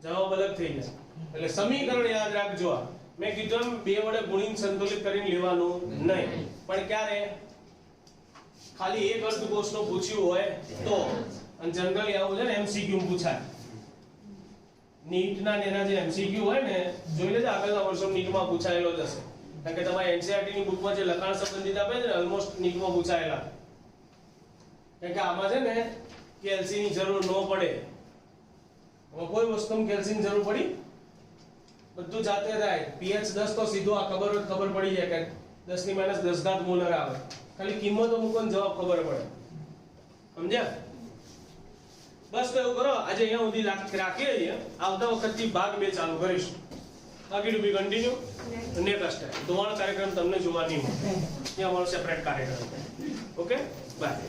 જવાબ અલગ થઈ જશે. એટલે સમીકરણ યાદ રાખજો. આ મેં કીધું એમ 2 વડે ગુણીને સંતુલિત કરીને લેવાનું નહીં. પણ ક્યારે? ખાલી એક અર્ધકોષનું પૂછ્યું હોય તો. અને જનરલી આવું છે ને એમસીક્યુ પૂછાય. નીટના એના જે એમસીક્યુ હોય ને જોઈ લેજો આગળના વર્ષો નીટમાં પૂછાયેલો જ હશે. કારણ કે તમારી એનસીઈઆરટી ની બુકમાં જે લખાણ સંબંધિત આપે છે ને ઓલમોસ્ટ નીટમાં પૂછાયેલા. કારણ કે આમાં છે ને કેલ્સી ની જરૂર ન પડે. કોઈ વસ્તુમાં કેલ્સી ની જરૂર પડી? બધું જાતે થાય. pH 10 તો સીધો આ ખબર પડી જાય કે 10 ની -10 મોલર આવે. ખાલી કિંમતો મૂકો ને જવાબ ખબર પડે. સમજ્યા? બસ તો એવું કરો આજે અહીંયા સુધી રાખીએ છીએ. આવતા વખતથી ભાગ 2 ચાલુ કરીશું. બાકી ટુ બી કન્ટિન્યુ. નેક્સ્ટ ધોવાણ કાર્યક્રમ તમને જોવા નહીં મળે. ત્યાં અમારો સેપરેટ કાર્યક્રમ. Okay bye.